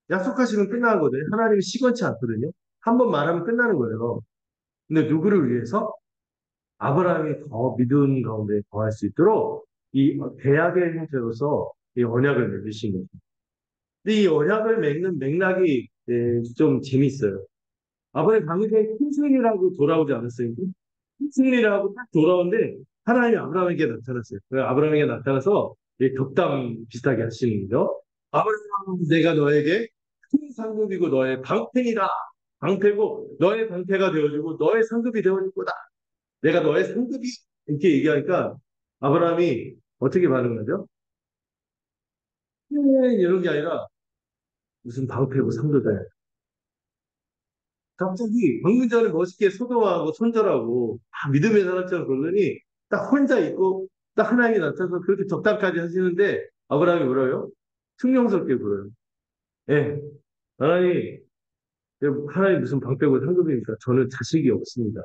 Speaker 1: 약속하시면 끝나는 거거든요. 하나님이 시건치 않거든요. 한 번 말하면 끝나는 거예요. 근데 누구를 위해서? 아브라함이 더 믿음 가운데 거할 수 있도록 이 대약의 형태로서 이 언약을 맺으신 거죠. 근데 이 언약을 맺는 맥락이 좀 재밌어요. 아브라함이 방금 힘승이라고 돌아오지 않았어요. 힘승이라고 딱 돌아오는데 하나님이 아브라함에게 나타났어요. 아브라함에게 나타나서 덕담 비슷하게 하시는 거죠. 아브라함 내가 너에게 큰 상급이고 너의 방패이다. 방패고 너의 방패가 되어주고 너의 상급이 되어줄 거다. 내가 너의 상급이 이렇게 얘기하니까 아브라함이 어떻게 반응하죠? 이런 게 아니라 무슨 방패고 상도다. 갑자기 방금 전에 멋있게 소도하고 손절하고 다 믿음의 사람처럼 그러더니 딱 혼자 있고 딱 하나님이 나타나서 그렇게 적당까지 하시는데 아브라함이 뭐라요? 승용스럽게 굴어요. 예. 하나님, 하나님 무슨 방패고 상급입니까? 저는 자식이 없습니다.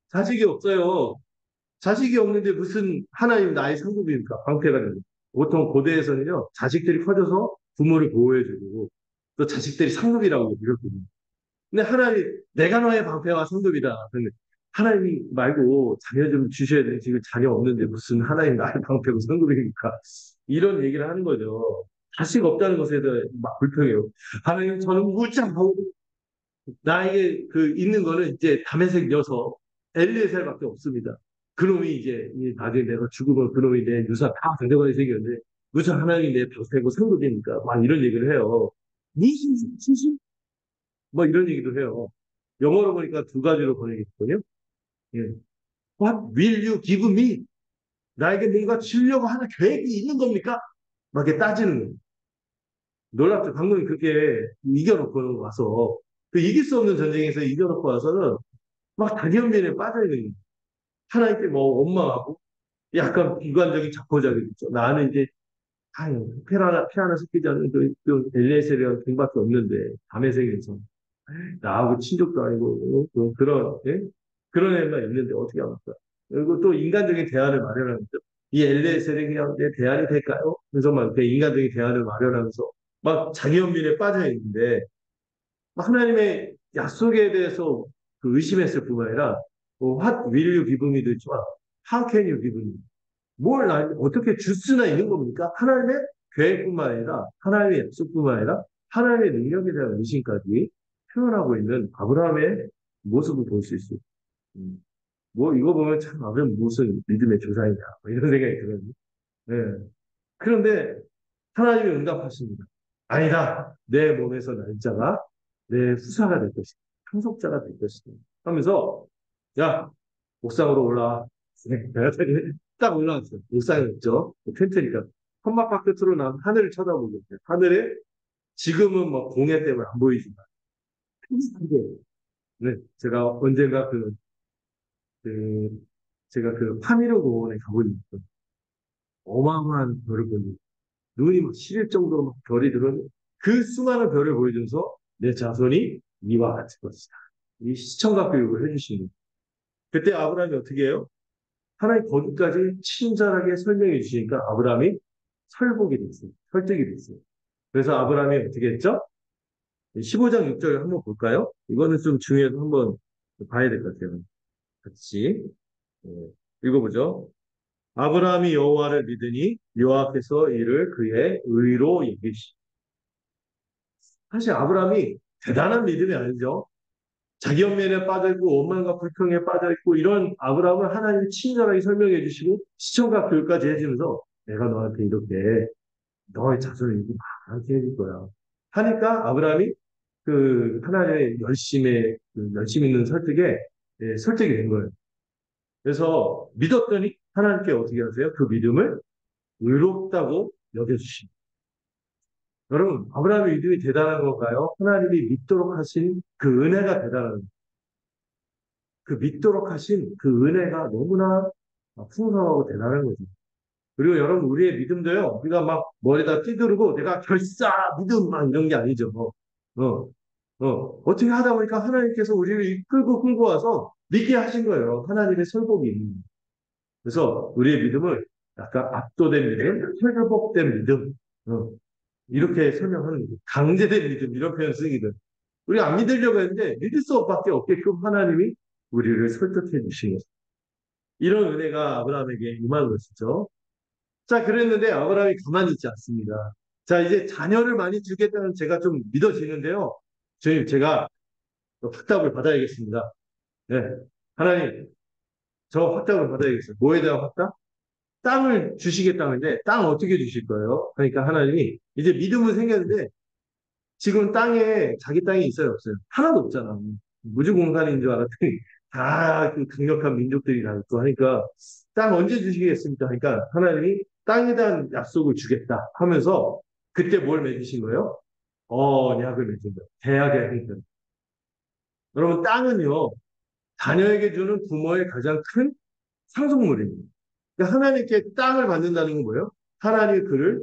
Speaker 1: 자식이 없어요. 자식이 없는데 무슨 하나님 나의 상급입니까? 방패가 되는. 보통 고대에서는요, 자식들이 커져서 부모를 보호해주고 또 자식들이 상급이라고 부르거든요. 근데 하나님, 내가 너의 방패와 상급이다. 그러면 하나님 말고 자녀 좀 주셔야 돼. 지금 자녀 없는데 무슨 하나님 나의 방패고 상급입니까? 이런 얘기를 하는 거죠. 자식 없다는 것에 대해 막 불평해요. 하나님, 저는 무지하고 나에게 그 있는 거는 이제 다메섹 녀석 엘리에셀밖에 없습니다. 그놈이 이제 나중에 내가 죽으면 그놈이 내 유산 다 당대관이 생겼는데 무슨 하나님이 내 방패고 상급입니까? 막 이런 얘기를 해요. 무슨 진심? 뭐 이런 얘기도 해요. 영어로 보니까 두 가지로 번역했거든요. 예. What will you give me? 나에게 뭔가 주려고 하는 계획이 있는 겁니까? 막 이렇게 따지는 거예요. 놀랍죠. 방금 그렇게 이겨놓고 와서 그 이길 수 없는 전쟁에서 이겨놓고 와서는 막 다연변에 빠져있는 거예요. 하나님께 뭐 원망하고 약간 비관적인 자포자기 있죠. 나는 이제 아유 피 하나 섞이지 않는 그 엘리에셀이랑 갱밖에 없는데 밤의 세계에서 나하고 친족도 아니고 그런 예? 그런 애만 있는데 어떻게 합니까? 그리고 또 인간적인 대안을 마련하는 거죠. 이 엘리에셀이 그냥 내 대안이 될까요? 그래서 막 인간적인 대안을 마련하면서 막 자기연민에 빠져 있는데 하나님의 약속에 대해서 그 의심했을 뿐만 아니라 what will you give me도 있지만 how can you give me? 뭘 어떻게 줄 수나 있는 겁니까? 하나님의 계획뿐만 아니라 하나님의 약속뿐만 아니라 하나님의 능력에 대한 의심까지 표현하고 있는 아브라함의 모습을 볼 수 있어요. 음. 뭐 이거 보면 참 아브라함 무슨 믿음의 조상이냐 뭐 이런 생각이 들어요. 네. 그런데 하나님이 응답하십니다. 아니다. 내 몸에서 날 자가 내 후사가 될 것이다. 상속자가 될 것이다. 하면서 야 옥상으로 올라와. 네, 딱 올라왔어요. 옥상에 있죠. 텐트니까. 천막 끝으로 난 하늘을 쳐다보고 있어요. 하늘에 지금은 뭐 공해 때문에 안 보이지만 네, 제가 언젠가 그 제가 그 파미르 공원에 가보니 어마어마한 별을 보니 눈이 막 시릴 정도로 막 별이 들어오는 그 수많은 별을 보여줘서 내 자손이 이와 같을 것이다. 이 시청각 교육을 해주시는 거예요. 그때 아브라함이 어떻게 해요? 하나님 거기까지 친절하게 설명해 주시니까 아브라함이 설복이 됐어요. 설득이 됐어요. 그래서 아브라함이 어떻게 했죠? 15장 6절 한번 볼까요? 이거는 좀 중요해서 한번 봐야 될 것 같아요. 같이 예, 읽어보죠. 아브라함이 여호와를 믿으니 여호와께서 이를 그의 의로 여기시. 사실 아브라함이 대단한 믿음이 아니죠. 자기 연민에 빠져있고 원망과 불평에 빠져있고 이런 아브라함을 하나님이 친절하게 설명해 주시고 시청각 교육까지 해주면서 내가 너한테 이렇게 너의 자손을 이렇게 많게 해줄 거야. 하니까 아브라함이 그 하나님의 열심 있는 설득에 설득이 된 거예요. 그래서 믿었더니 하나님께 어떻게 하세요? 그 믿음을 의롭다고 여겨주십니다. 여러분, 아브라함의 믿음이 대단한 건가요? 하나님이 믿도록 하신 그 은혜가 대단한 거예요. 그 믿도록 하신 그 은혜가 너무나 풍성하고 대단한 거죠. 그리고 여러분, 우리의 믿음도요, 우리가 막 머리다 찌두르고 내가 결사, 믿음, 막 이런 게 아니죠. 어, 어떻게 하다 보니까 하나님께서 우리를 이끌고 끌고 와서 믿게 하신 거예요. 하나님의 설복이. 그래서 우리의 믿음을 약간 압도된 믿음, 회복된 믿음, 어, 이렇게 설명하는 거죠. 강제된 믿음, 이런 표현 쓰기는. 우리 안 믿으려고 했는데 믿을 수밖에 없게끔 하나님이 우리를 설득해 주신 거죠. 이런 은혜가 아브라함에게 임한 것이죠. 자, 그랬는데 아브라함이 가만히 있지 않습니다. 자, 이제 자녀를 많이 주겠다는 제가 좀 믿어지는데요. 주님, 제가 확답을 받아야겠습니다. 네. 하나님, 저 확답을 받아야겠어요. 뭐에 대한 확답? 땅을 주시겠다는데 땅 어떻게 주실 거예요? 그러니까 하나님이 이제 믿음은 생겼는데 지금 땅에 자기 땅이 있어요, 없어요? 하나도 없잖아. 무주공산인 줄 알았더니 다 그 강력한 민족들이 다 있고 하니까 땅 언제 주시겠습니까? 하니까 하나님이 땅에 대한 약속을 주겠다 하면서 그때 뭘 맺으신 거예요? 언약을 맺은 거예요. 계약의 행위를. 여러분 땅은요 자녀에게 주는 부모의 가장 큰 상속물입니다. 그러니까 하나님께 땅을 받는다는 건 뭐예요? 하나님이 그를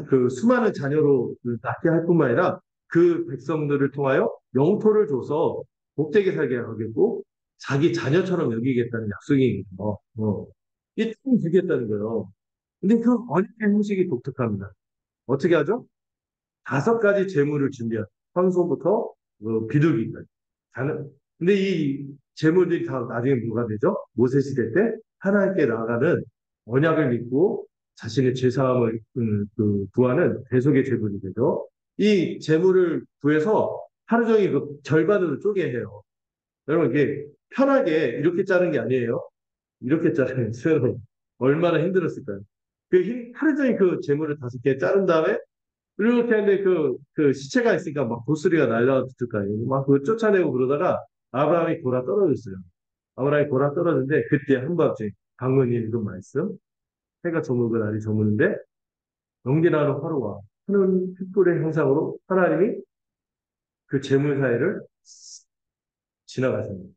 Speaker 1: 그 수많은 자녀로 낳게 할 뿐만 아니라 그 백성들을 통하여 영토를 줘서 복되게 살게 하겠고 자기 자녀처럼 여기겠다는 약속이거든요. 이 땅을 주겠다는 거예요. 근데 그 언약의 형식이 독특합니다. 어떻게 하죠? 5가지 재물을 준비한 황소부터 비둘기까지. 근데 이 재물들이 다 나중에 뭐가 되죠? 모세 시대 때 하나님께 나아가는 언약을 믿고 자신의 죄사함을 구하는 대속의 재물이 되죠. 이 재물을 구해서 하루 종일 그 절반으로 쪼개 해요. 여러분 이게 편하게 이렇게 자른 게 아니에요. 이렇게 자르면 얼마나 힘들었을까요? 하루 종일 그 재물을 5개 자른 다음에 이렇게 하는데 그 시체가 있으니까 막 독수리가 날라왔을 거 아니에요. 막 그거 쫓아내고 그러다가 아브라함이 골아 떨어졌어요. 아브라함이 골아 떨어졌는데 그때 한밤중에 방언이 읽은 말씀, 해가 저물고 날이 저무는데 연기나는 화로와 푸른 횃불의 형상으로 하나님이 그 재물 사이를 지나가십니다.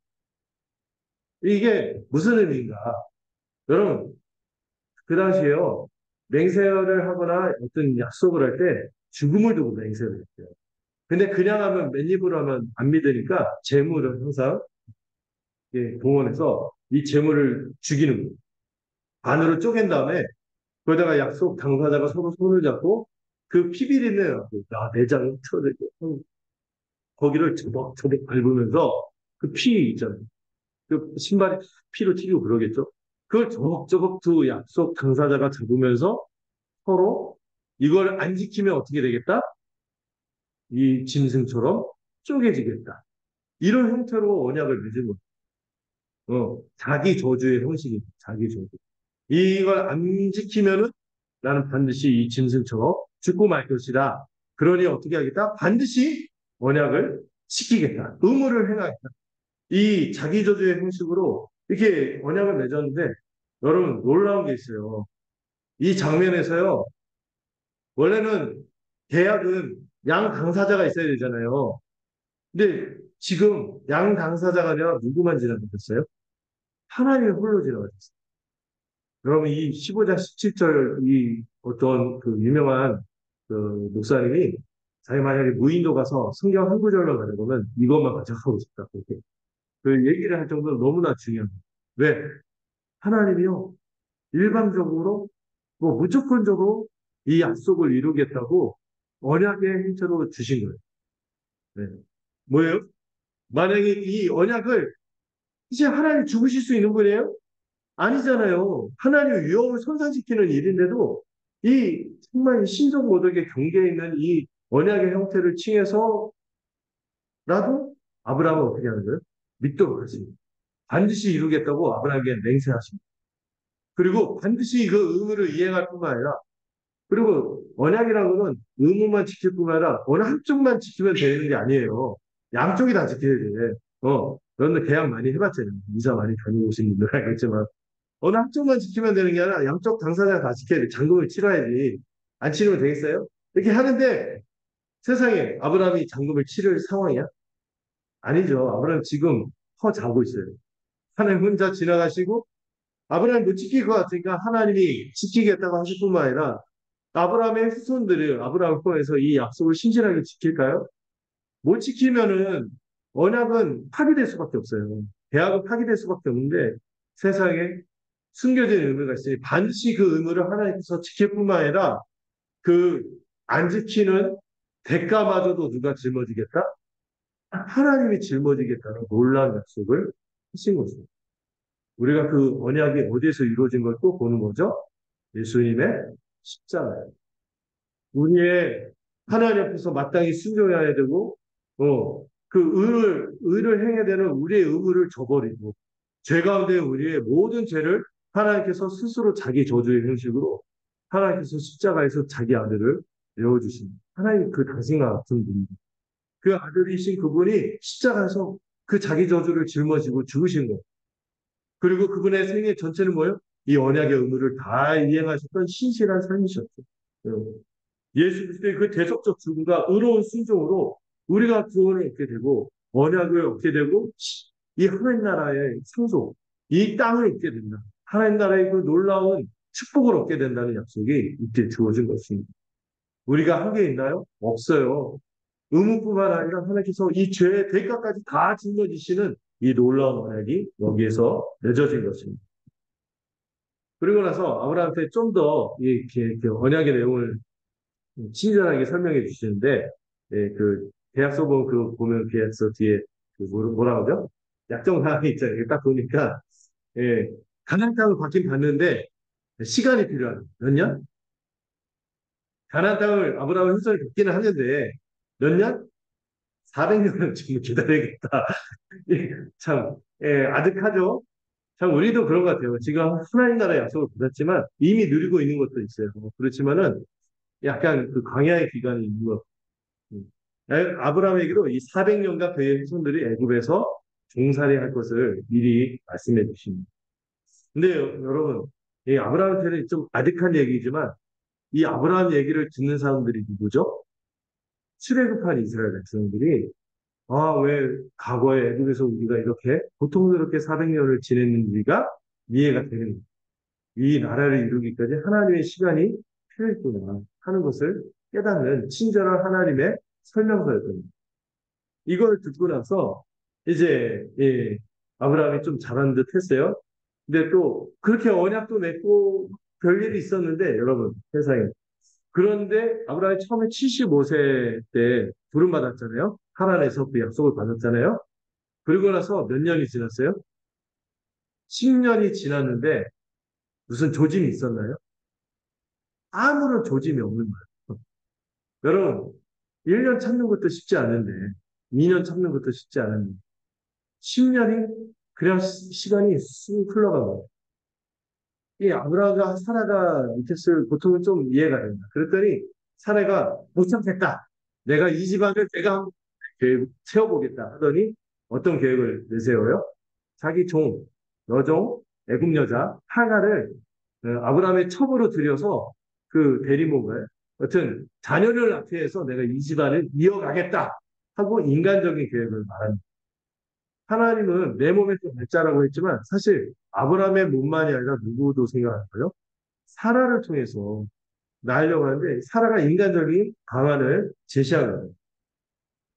Speaker 1: 이게 무슨 의미인가? 여러분, 그 당시에요. 맹세를 하거나 어떤 약속을 할 때 죽음을 두고 맹세를 했어요. 근데 그냥 하면 맨입으로 하면 안 믿으니까 재물을 항상 동원해서 이 재물을 죽이는 거예요. 반으로 쪼갠 다음에 거기다가 약속 당사자가 서로 손을 잡고 그 피비린내 내장 틀어내고 거기를 저벅저벅 밟으면서 그 피 있잖아요. 그 신발이 피로 튀기고 그러겠죠. 그걸 저벅저벅 두 약속 당사자가 잡으면서 서로 이걸 안 지키면 어떻게 되겠다? 이 짐승처럼 쪼개지겠다. 이런 형태로 언약을 맺은 거예요. 자기 저주의 형식이 자기 저주. 이걸 안 지키면은 나는 반드시 이 짐승처럼 죽고 말 것이다. 그러니 어떻게 하겠다? 반드시 언약을 지키겠다. 의무를 행하겠다. 이 자기 저주의 형식으로 이렇게 언약을 맺었는데 여러분 놀라운 게 있어요. 이 장면에서요. 원래는 계약은 양 당사자가 있어야 되잖아요. 근데 지금 양 당사자가 아니라 누구만 지나갔어요? 하나님의 홀로 지나갔어요. 여러분 이 15장 17절 이 어떤 그 유명한 그 목사님이 자기 만약에 무인도 가서 성경 한 구절만 가는 거면 이것만 가져가고 싶다. 그렇게. 그 얘기를 할 정도로 너무나 중요합니다. 왜? 하나님이요. 일방적으로 뭐 무조건적으로 이 약속을 이루겠다고 언약의 형태로 주신 거예요. 네. 뭐예요? 만약에 이 언약을 이제 하나님 죽으실 수 있는 분이에요? 아니잖아요. 하나님의 위엄을 손상시키는 일인데도 이 정말 신적 모독의 경계에 있는 이 언약의 형태를 칭해서라도 아브라함은 어떻게 하는 거예요? 믿도록 하십니다. 반드시 이루겠다고 아브라함에게 맹세하십니다. 그리고 반드시 그 의무를 이행할 뿐만 아니라 그리고 언약이라는 거는 의무만 지킬 뿐만 아니라 어느 한쪽만 지키면 되는 게 아니에요. 양쪽이 다 지켜야 돼. 여러분들 계약 많이 해봤잖아요. 이사 많이 다녀오신 분들 알겠지만 어느 한쪽만 지키면 되는 게 아니라 양쪽 당사자가 다 지켜야 돼. 잔금을 치러야지. 안 치르면 되겠어요? 이렇게 하는데 세상에 아브라함이 잔금을 치를 상황이야? 아니죠. 아브라함 지금 허 자고 있어요. 하나님 혼자 지나가시고 아브라함이 못 지킬 것 같으니까 하나님이 지키겠다고 하실 뿐만 아니라 아브라함의 후손들을 아브라함을 통해서 이 약속을 신실하게 지킬까요? 못 지키면은 언약은 파기될 수밖에 없어요. 계약은 파기될 수밖에 없는데 세상에 숨겨진 의무가 있으니 반드시 그 의무를 하나님께서 지킬 뿐만 아니라 그 안 지키는 대가마저도 누가 짊어지겠다? 하나님이 짊어지겠다는 놀라운 약속을 하신 것입니다. 우리가 그 언약이 어디에서 이루어진 걸 또 보는 거죠? 예수님의 십자가예요. 우리의 하나님 앞에서 마땅히 순종해야 되고, 그 의를 행해야 되는 우리의 의무를 저버리고, 죄 가운데 우리의 모든 죄를 하나님께서 스스로 자기 저주의 형식으로 하나님께서 십자가에서 자기 아들을 내어주신 하나님 그 당신과 같은 분입니다. 그 아들이신 그분이 십자가에서 그 자기 저주를 짊어지고 죽으신 거예요. 그리고 그분의 생애 전체는 뭐예요? 이 언약의 의무를 다 이행하셨던 신실한 삶이셨죠. 여러분. 예수 그리스도의 그 대속적 죽음과 의로운 순종으로 우리가 구원을 얻게 되고 언약을 얻게 되고 이 하나님 나라의 상속, 이 땅을 얻게 된다. 하나님 나라의 그 놀라운 축복을 얻게 된다는 약속이 이때 주어진 것입니다. 우리가 한 게 있나요? 없어요. 의무뿐만 아니라 하나님께서 이 죄의 대가까지 다 짊어지시는 이 놀라운 언약이 여기에서 맺어진 것입니다. 그리고 나서 아브라함한테 좀 더 이렇게 언약의 내용을 친절하게 설명해 주시는데, 예, 그 계약서 보면 그 보면 계약서 뒤에 그 뭐라 그러죠? 약정 사항이 있잖아요. 딱 보니까 예, 가나안 땅을 받긴 받는데 시간이 필요하다. 몇 년? 가나안 땅을 아브라함은 흡선을 받기는 하는데 몇 년? 400년을 지금 기다려야겠다. 예, 참 아득하죠. 참 우리도 그런 것 같아요. 지금 하나님 나라의 약속을 받았지만 이미 누리고 있는 것도 있어요. 그렇지만은 약간 그 광야의 기간이 있는 것. 음. 아브라함에게도 이 400년간 그의 후손들이 애굽에서 종살이 할 것을 미리 말씀해 주십니다. 근데 여러분, 이 아브라함한테는 좀 아득한 얘기지만 이 아브라함 얘기를 듣는 사람들이 누구죠? 출애굽한 이스라엘 백성들이 왜 과거에 애굽에서 우리가 이렇게 고통스럽게 400년을 지냈는지가 이해가 되는 거예요. 이 나라를 이루기까지 하나님의 시간이 필요했구나 하는 것을 깨닫는 친절한 하나님의 설명서였던 거예요. 이걸 듣고 나서 이제 아브라함이 좀 잘한 듯 했어요. 근데 또 그렇게 언약도 맺고 별일이 있었는데 여러분 세상에 그런데 아브라함이 처음에 75세 때 부름 받았잖아요. 하란에서 그 약속을 받았잖아요. 그리고 나서 몇 년이 지났어요? 10년이 지났는데 무슨 조짐이 있었나요? 아무런 조짐이 없는 거예요. 여러분 1년 참는 것도 쉽지 않은데 2년 참는 것도 쉽지 않은데 10년이 그냥 시간이 쑥 흘러간 거예요. 이 아브라함과 사라가 있었을 고통은 좀 이해가 된다. 그랬더니 사라가 못 참겠다. 내가 이 집안을 내가 한번 계획 세워보겠다 하더니 어떤 계획을 내세워요? 자기 종, 여종, 애굽 여자 하나를 아브라함의 첩으로 들여서 그 대리목을 여튼 자녀를 낳게 해서 내가 이 집안을 이어가겠다 하고 인간적인 계획을 말합니다. 하나님은 내 몸에서 날짜라고 했지만 사실 아브라함의 몸만이 아니라 누구도 생각하는 거예요. 사라를 통해서 낳으려고 하는데 사라가 인간적인 방안을 제시한 거예요.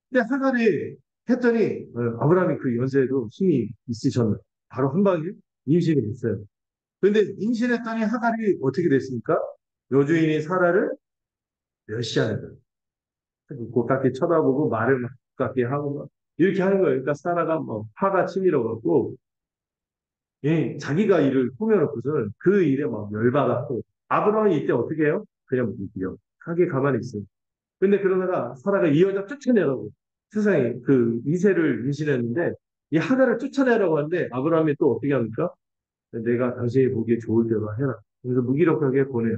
Speaker 1: 근데 하갈이 했더니 아브라함이 그 연세에도 힘이 있으셨나 바로 한 방에 임신이 됐어요. 그런데 임신했더니 하갈이 어떻게 됐습니까? 여주인이 사라를 멸시하는 거예요. 고깝게 쳐다보고 말을 막 고깝게 하고 막 이렇게 하는 거예요. 그러니까 사라가 뭐 화가 치밀어 갖고 예, 자기가 일을 꾸며놓고서는 그 일에 막 열받았고 아브라함이 이때 어떻게 해요? 그냥 무기요. 하게 가만히 있어요. 근데 그러다가 사라가 이 여자 쫓아내라고 세상에 그 이세를 임신했는데 이 하나를 쫓아내라고 하는데 아브라함이 또 어떻게 합니까? 내가 당신이 보기에 좋을 대로 해라. 그래서 무기력하게 보내요.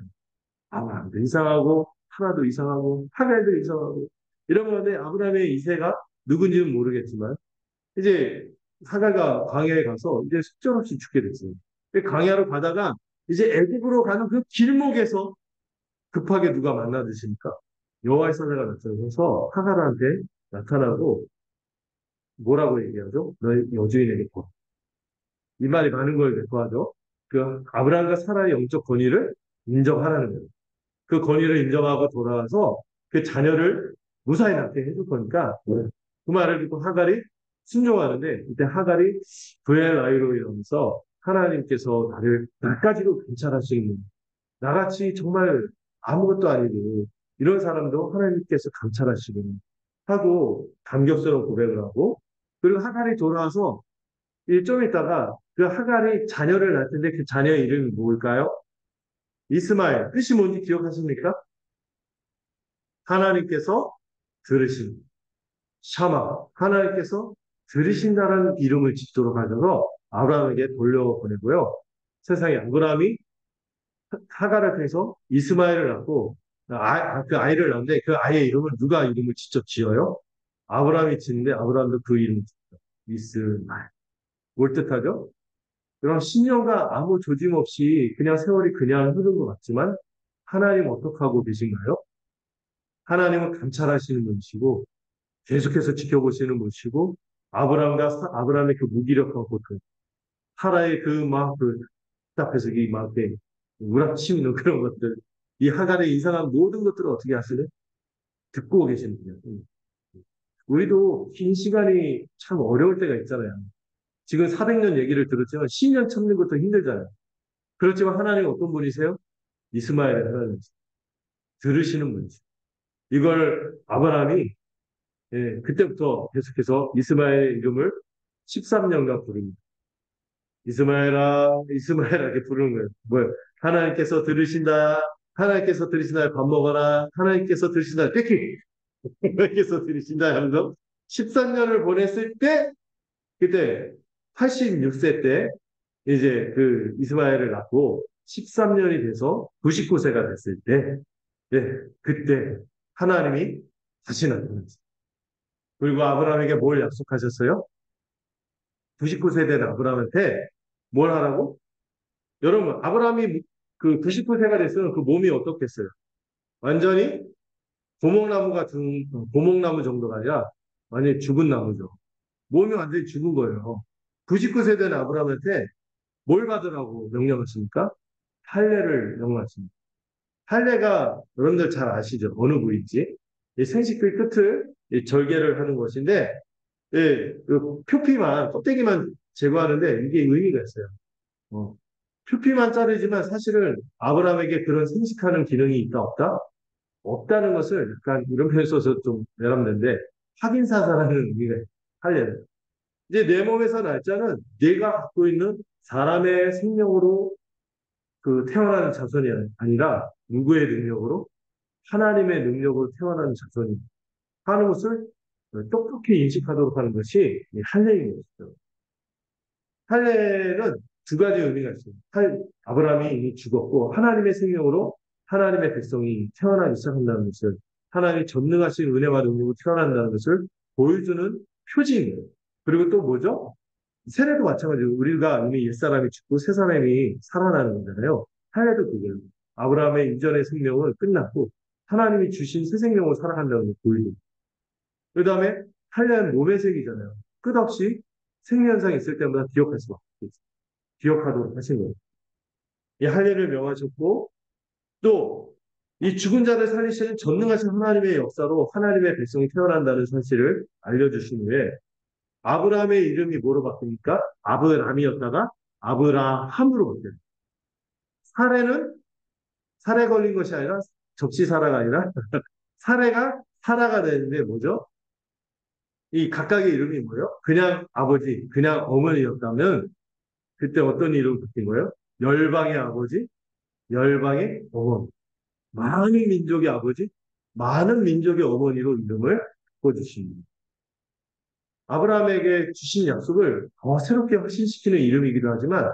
Speaker 1: 아브라함도 이상하고 하나도 이상하고 하갈도 이상하고 이러면 아브라함의 이세가 누군지는 모르겠지만 이제 하갈가 광야에 가서 이제 숙절없이 죽게 됐어요. 광야로 가다가 이제 애굽으로 가는 그 길목에서 급하게 누가 만나드시니까 여호와의 사자가 나타나서 하갈한테 나타나고 뭐라고 얘기하죠? 너희 여주인에게 봐. 이 말이 많은 걸 내포하죠. 그 아브라함과 사라의 영적 권위를 인정하라는 거예요. 그 권위를 인정하고 돌아와서 그 자녀를 무사히 낳게 해줄 거니까 그 말을 듣고 하갈이 순종하는데 이때 하갈이 브엘 아이로 이러면서 하나님께서 나까지도 감찰하시는 나같이 정말 아무것도 아니고 이런 사람도 하나님께서 감찰하시는 하고 감격스러운 고백을 하고 그리고 하갈이 돌아와서 좀 있다가 그 하갈이 자녀를 낳았는데 그 자녀의 이름이 뭘까요? 이스마엘. 뜻이 뭔지 기억하십니까? 하나님께서 들으신 샤마. 하나님께서 들으신다는 이름을 짓도록 하셔서 아브라함에게 돌려보내고요. 세상에 아브라함이 하갈을 통해서 이스마엘을 낳고 그 아이를 낳는데 그 아이의 이름을 누가 이름을 직접 지어요? 아브라함이 짓는데 아브라함도 그 이름을 짓어요. 이스마엘. 뭘 뜻하죠? 그럼 10년간 아무 조짐 없이 그냥 세월이 그냥 흐른 것 같지만 하나님 어떻게 하고 계신가요? 하나님은 감찰하시는 분이시고 계속해서 지켜보시는 분이시고 아브라함의 그 무기력한 고통, 사라의 그 앞에서 이막 우락치는 그런 것들, 이 하갈의 이상한 모든 것들을 어떻게 하시는? 듣고 계시는 분이에요. 우리도 긴 시간이 참 어려울 때가 있잖아요. 지금 400년 얘기를 들었지만 10년 참는 것도 힘들잖아요. 그렇지만 하나님 어떤 분이세요? 이스마엘의 하나님 들으시는 분이죠. 이걸 아브라함이 그때부터 계속해서 이스마엘의 이름을 13년간 부릅니다. 이스마엘아, 이스마엘아 이렇게 부르는 거예요. 뭐예요? 하나님께서 들으신다. 하나님께서 들으신다. 밥 먹어라. 하나님께서 들으신다. 떼키. 하나님께서 들으신다. 하면서 13년을 보냈을 때 그때 86세 때 이제 그 이스마엘을 낳고 13년이 돼서 99세가 됐을 때 그때 하나님이 다시 나타났어요. 그리고 아브라함에게 뭘 약속하셨어요? 99세 된 아브라함한테 뭘 하라고? 여러분, 아브라함이 그 99세가 됐으면 그 몸이 어떻겠어요? 완전히 고목나무 정도가 아니라 완전히 죽은 나무죠. 몸이 완전히 죽은 거예요. 99세 된 아브라함한테 뭘 받으라고 명령하십니까? 할례를 명령하십니다. 할례가 여러분들 잘 아시죠? 어느 부위인지. 이 생식기 끝을 이 절개를 하는 것인데, 그 표피만, 껍데기만 제거하는데 이게 의미가 있어요. 어, 표피만 자르지만 사실은 아브라함에게 그런 생식하는 기능이 있다, 없다? 없다는 것을 약간 이런 표현 써서 좀 내람는데, 확인사사라는 의미가 있어요. 할례는. 이제 내 몸에서 날짜는 내가 갖고 있는 사람의 생명으로 그 태어나는 자손이 아니라 누구의 능력으로? 하나님의 능력으로 태어나는 자손이 하는 것을 똑똑히 인식하도록 하는 것이 할례인 것이죠. 할례는 두 가지 의미가 있어요. 아브라함이 이미 죽었고 하나님의 생명으로 하나님의 백성이 태어나기 시작한다는 것을 하나님이 전능하신 은혜와 능력으로 태어난다는 것을 보여주는 표징이에요. 그리고 또 뭐죠? 세례도 마찬가지로 우리가 이미 옛사람이 죽고 새사람이 살아나는 거잖아요. 할례도 그거예요. 아브라함의 이전의 생명은 끝났고 하나님이 주신 새 생명을 살아간다는 걸 보여줘요. 그 다음에 할례는 몸의 색이잖아요. 끝없이 생리현상이 있을 때마다 기억할 수밖에 없어요. 기억하도록 하신 거예요. 이 할례를 명하셨고 또 이 죽은 자를 살리시는 전능하신 하나님의 역사로 하나님의 백성이 태어난다는 사실을 알려주신 후에 아브라함의 이름이 뭐로 바뀝니까? 아브람이었다가 아브라함으로 바뀌어요. 사례는 살에 걸린 것이 아니라 접시사라가 아니라 사례가 사라가 되는데 뭐죠? 이 각각의 이름이 뭐예요? 그냥 아버지, 그냥 어머니였다면 그때 어떤 이름 바뀐 거예요? 열방의 아버지, 열방의 어머니. 많은 민족의 아버지, 많은 민족의 어머니로 이름을 바꿔주십니다. 아브라함에게 주신 약속을 더 새롭게 확신시키는 이름이기도 하지만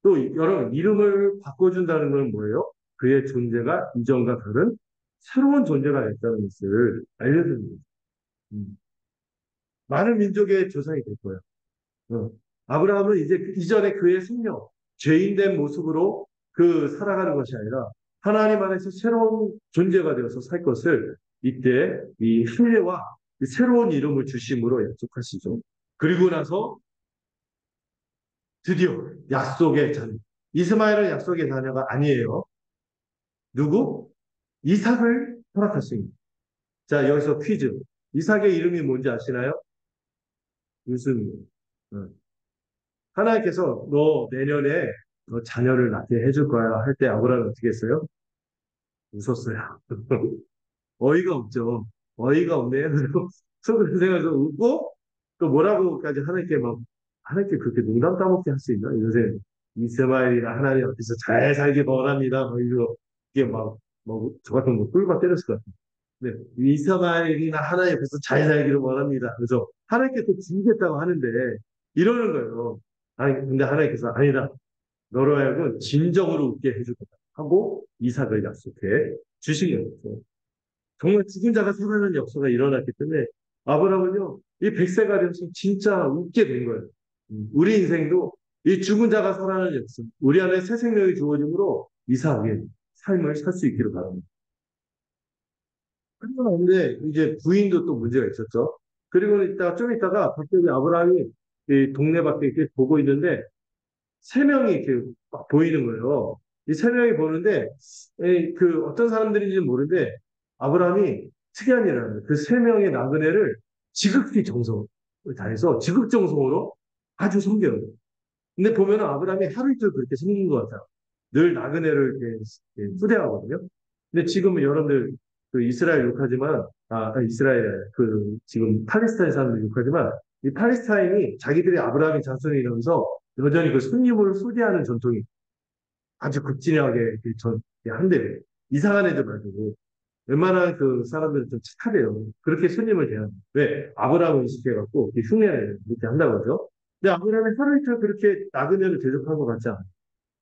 Speaker 1: 또 여러분 이름을 바꿔준다는 건 뭐예요? 그의 존재가 이전과 다른 새로운 존재가 됐다는 것을 알려줍니다. 많은 민족의 조상이 될 거예요. 어. 아브라함은 이제 이전에 그의 생명, 죄인된 모습으로 살아가는 것이 아니라 하나님 안에서 새로운 존재가 되어서 살 것을 이때 이 할례와 새로운 이름을 주심으로 약속하시죠. 그리고 나서 드디어 약속의 자녀. 이스마엘은 약속의 자녀가 아니에요. 누구? 이삭을 허락하십니다. 자, 여기서 퀴즈. 이삭의 이름이 뭔지 아시나요? 유승민. 하나님께서 너 내년에 너 자녀를 낳게 해줄 거야 할 때 아브라함은 어떻게 했어요? 웃었어요. 어이가 없죠. 어이가 없네요. 속으로 생각해서 웃고 또 뭐라고까지 하나님께 그렇게 농담 따먹게 할 수 있나? 이러세요. 이스마엘이나 하나님 앞에서 잘 살길 바랍니다. 이게 저 같은 거 꿀과 때렸을 것 같아요. 네, 이스마엘이나 하나님 앞에서 잘 살기를 바랍니다. 그래서 하나님께 또 주겠다고 하는데 이러는 거예요. 아니, 근데 하나님께서 아니다. 너로 하여금 진정으로 웃게 해줄 거다. 하고 이삭을 약속해 주신 거예요. 정말 죽은 자가 살아나는 역사가 일어났기 때문에 아브라함은요, 이 100세가 되면서 진짜 웃게 된 거예요. 우리 인생도 이 죽은 자가 살아나는 역사, 우리 안에 새 생명이 주어짐으로 이삭의 삶을 살 수 있기를 바랍니다. 그런데 이제 부인도 또 문제가 있었죠. 그리고 좀 있다가 갑자기 아브라함이 이 동네 밖에 이렇게 보고 있는데 세 명이 이렇게 막 보이는 거예요. 이 세 명이 보는데 그 어떤 사람들인지는 모르는데 아브라함이 특이한 일을 합니다. 그 세 명의 나그네를 지극히 정성을 다해서 지극정성으로 아주 섬겨요. 근데 보면은 아브라함이 하루 이틀 그렇게 생긴 것 같아요. 늘 나그네를 이렇게 후대하거든요. 근데 지금은 여러분들 그 이스라엘 욕하지만 이스라엘 그 지금 팔레스타인 사람들 욕하지만 이 팔레스타인이 자기들이 아브라함이 자손이 이러면서 여전히 그 손님을 후대하는 전통이 아주 극진하게 한데 이상한 애들 말고 웬만한 그 사람들은 좀 착하대요. 그렇게 손님을 대하는. 왜? 아브라함을 의식해갖고 흉내를 이렇게 한다고 하죠. 근데 아브라함이 하루 이틀 그렇게 나그네를 대접한 것 같지 않아요.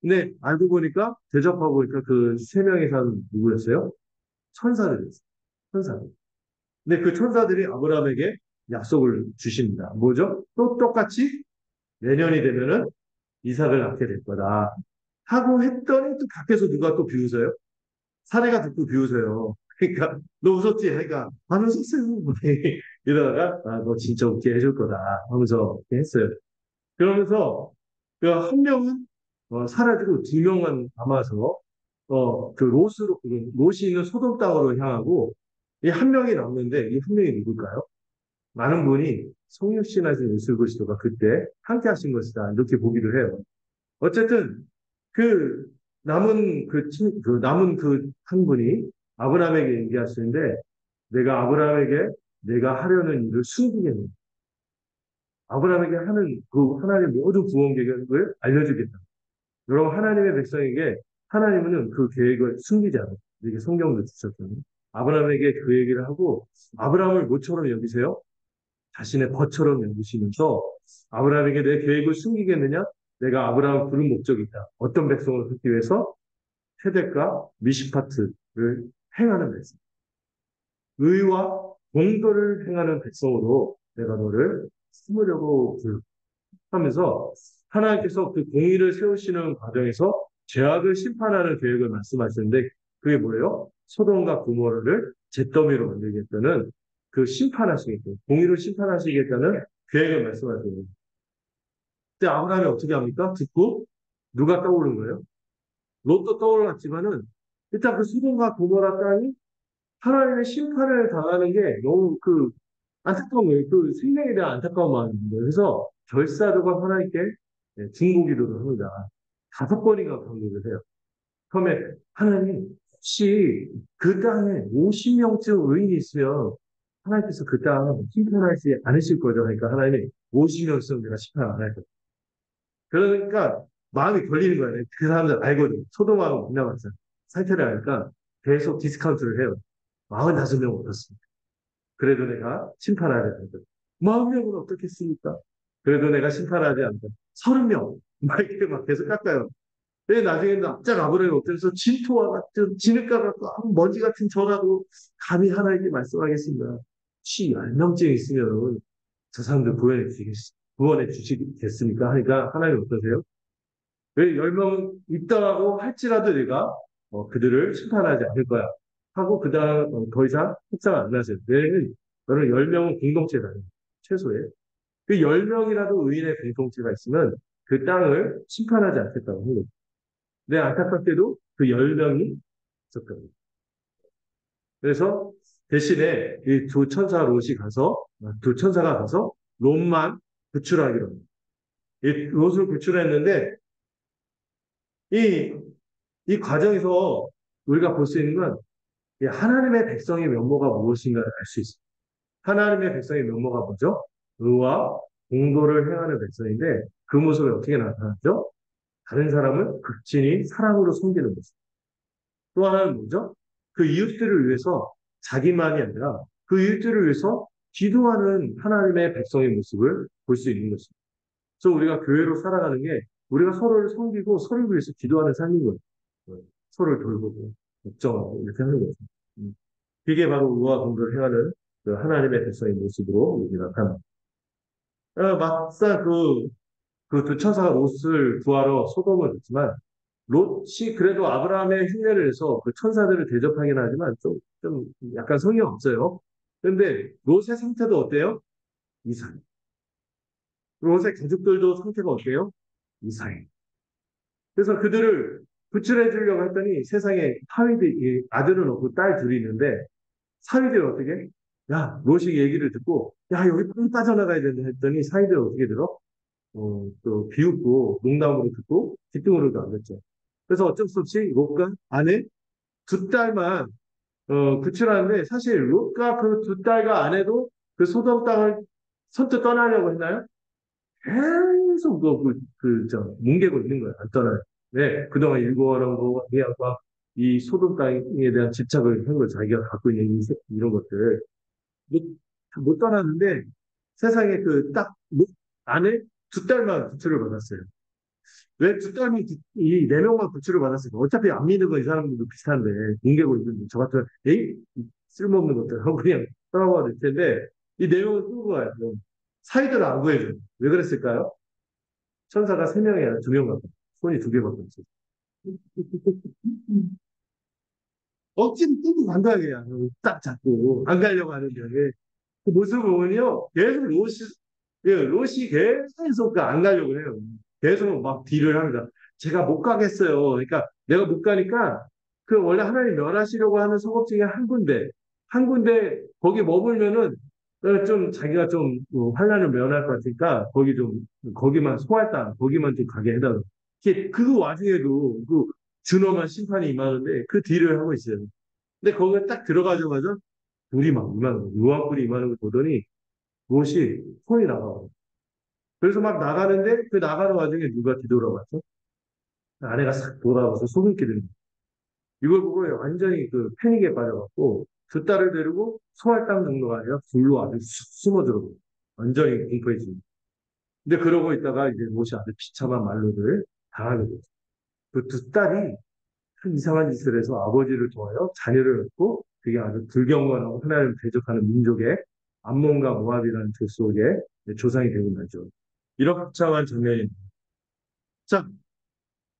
Speaker 1: 근데 알고 보니까 대접하고 보니까 그 세 명의 사람 누구였어요? 천사들이었어요. 천사들. 근데 그 천사들이 아브라함에게 약속을 주십니다. 뭐죠? 또 똑같이 내년이 되면은 이삭을 낳게 될 거다. 하고 했더니 또 밖에서 누가 또 비웃어요? 사내가 듣고 비웃어요. 그러니까 너 웃었지? 그러니까 안 웃었어요. 이러다가 너 진짜 웃게 해줄 거다 하면서 이렇게 했어요. 그러면서 그 한 명은 사라지고 두 명만 남아서 그 롯이 있는 소돔 땅으로 향하고 이 한 명이 남는데 이 한 명이 누굴까요? 많은 분이 성육신하신 예수 그리스도가 그때 함께 하신 것이다 이렇게 보기도 해요. 어쨌든 그 남은 그 한 분이 아브라함에게 얘기하시는데 내가 아브라함에게 내가 하려는 일을 숨기겠네. 아브라함에게 하는 그 하나님의 모든 구원 계획을 알려주겠다. 여러분 하나님의 백성에게 하나님은 그 계획을 숨기지 않아요. 이게 성경도 주셨거든요. 아브라함에게 그 얘기를 하고 아브라함을 뭐처럼 여기세요? 자신의 벗처럼 여기시면서 아브라함에게 내 계획을 숨기겠느냐? 내가 아브라함을 부른 목적이 있다. 어떤 백성을 듣기 위해서 세덱과 미시파트를 행하는 백성. 의와 공도를 행하는 백성으로 내가 너를 심으려고 하면서 하나님께서 그 공의를 세우시는 과정에서 죄악을 심판하는 계획을 말씀하시는데 그게 뭐예요? 소돔과 고모라를 잿더미로 만들겠다는 그 심판하시겠다. 공의를 심판하시겠다는 계획을 말씀하시는 거예요. 그때 아브라함이 어떻게 합니까? 듣고 누가 떠오른 거예요? 롯도 떠올랐지만은 일단 그 소돔과 고모라 땅이 하나님의 심판을 당하는 게 너무 그 안타까운 거예요. 그 생명에 대한 안타까운 마음인 거예요. 그래서 결사도가 하나님께 중보기도를 합니다. 5번인가 강도를 해요. 처음에 하나님 혹시 그 땅에 50명쯤 의인이 있으면 하나님께서 그 땅 심판하지 않으실 거죠. 그러니까 하나님이 50명 있으면 내가 심판 안 할 거예요. 그러니까 마음이 걸리는 거예요. 그 사람들 알거든. 소돔하고 문나봤어요. 사태를 하니까 계속 디스카운트를 해요. 45명 얻었습니다. 그래도 내가 심판하지 않는다. 40명은 어떻겠습니까? 그래도 내가 심판하지 않는다. 30명. 막 이렇게 막 계속 깎아요. 왜 나중에 납작 아브라함이 어때서 진토와 같은 진흙과 같은 먼지 같은 저라도 감히 하나님께 말씀하겠습니다. 10명쯤 있으면 저 사람들 구원해 주시겠습니까? 하니까 하나님 어떠세요? 왜 10명 있다고 할지라도 내가 그들을 심판하지 않을 거야. 하고 그 다음 더 이상 협상 안 하세요. 왜냐면 너는 10명은 공동체다. 최소에. 그 10명이라도 의인의 공동체가 있으면 그 땅을 심판하지 않겠다고 합니다. 근데 안타깝게도 그 10명이 있었거든요. 그래서 대신에 이 두 천사가 가서 롯만 구출하기로 합니다. 이 롯을 구출했는데 이, 이 과정에서 우리가 볼 수 있는 건 하나님의 백성의 면모가 무엇인가를 알 수 있습니다. 하나님의 백성의 면모가 뭐죠? 의와 공도를 행하는 백성인데 그 모습이 어떻게 나타났죠? 다른 사람을 극진히 사랑으로 섬기는 모습. 또 하나는 뭐죠? 그 이웃들을 위해서 자기만이 아니라 그 이웃들을 위해서 기도하는 하나님의 백성의 모습을 볼 수 있는 것입니다. 그래서 우리가 교회로 살아가는 게 우리가 서로를 섬기고 서로를 위해서 기도하는 삶인 거예요. 서로를 돌보고 걱정하고 이렇게 하는 거죠. 그게 바로 의와 공도를 행하는 그 하나님의 백성의 모습으로 여기 나타납니다. 막상 그 두 천사가 롯을 구하러 소돔을 갔지만 롯이 그래도 아브라함의 흉내를 내서 그 천사들을 대접하긴 하지만 좀 약간 성의 없어요. 그런데 롯의 상태도 어때요? 이상해. 롯의 가족들도 상태가 어때요? 이상해. 그래서 그들을 구출해 주려고 했더니 세상에 사위들, 아들은 없고 딸 둘이 있는데 사위들이 어떻게? 야, 롯이 얘기를 듣고 야, 여기 빨리 빠져나가야 된다 했더니 사위들 어떻게 들어? 또 비웃고 농담으로 듣고 뒷등으로도 안 듣죠. 그래서 어쩔 수 없이 롯과 아내 두 딸만 구출하는데 사실 롯과 그 두 딸과 아내도 그 소돔 땅을 선뜻 떠나려고 했나요? 계속 뭉개고 있는 거예요. 안 떠나요. 네, 그동안 일궈온 거, 해안과 이 소돔 땅에 대한 집착을 한 걸 자기가 갖고 있는 이런 것들. 못, 못 떠났는데 세상에 안에 두 딸만 구출을 받았어요. 왜 두 딸만, 이 네 명만 구출을 받았을까? 어차피 안 믿는 건 이 사람들도 비슷한데, 뭉개고 있는데, 저 같은, 에이? 쓸모없는 것들 하고 그냥 떠나고 될 텐데, 이 네 명을 끌고 가요. 사이들을 안 구해줘요. 왜 그랬을까요? 천사가 세 명이 아니라 두 명 갖고, 손이 두 개밖에 없어요. 억지로 끌고 간다, 그냥. 딱 잡고, 안 가려고 하는데. 그 모습을 보면요, 계속 롯이 계속 안 가려고 해요. 계속 막 딜을 합니다. 제가 못 가겠어요. 그러니까 내가 못 가니까 그 원래 하나님 멸하시려고 하는 성읍 중에 한 군데 거기 머물면은 좀 자기가 좀 환란을 면할 것 같으니까 거기만 소활당 거기만 좀 가게 해달라. 그 와중에도 그 준엄한 심판이 임하는데 그 딜을 하고 있어요. 근데 거기에 딱 들어가자마자 불이 막 임하는 거예요. 유황불이 임하는 걸 보더니 무엇이 손이 나가요. 그래서 막 나가는데 그 나가는 와중에 누가 뒤돌아와서 아내가 싹 돌아와서 소금기를 이걸 보고 완전히 그 패닉에 빠져갖고 두 딸을 데리고 소활당 정도가 아니라 불로 아주 숨어 들어가요. 완전히 공포해집니다. 근데 그러고 있다가 이제 못이 아주 비참한 말로를 당하게 돼요. 그 두 딸이 큰 이상한 짓을 해서 아버지를 통하여 자녀를 얻고 그게 아주 불경건하고 하나님을 대적하는 민족의 암몬과 모압이라는 족속의 조상이 되고 나죠. 이런 비참한 장면입니다. 자,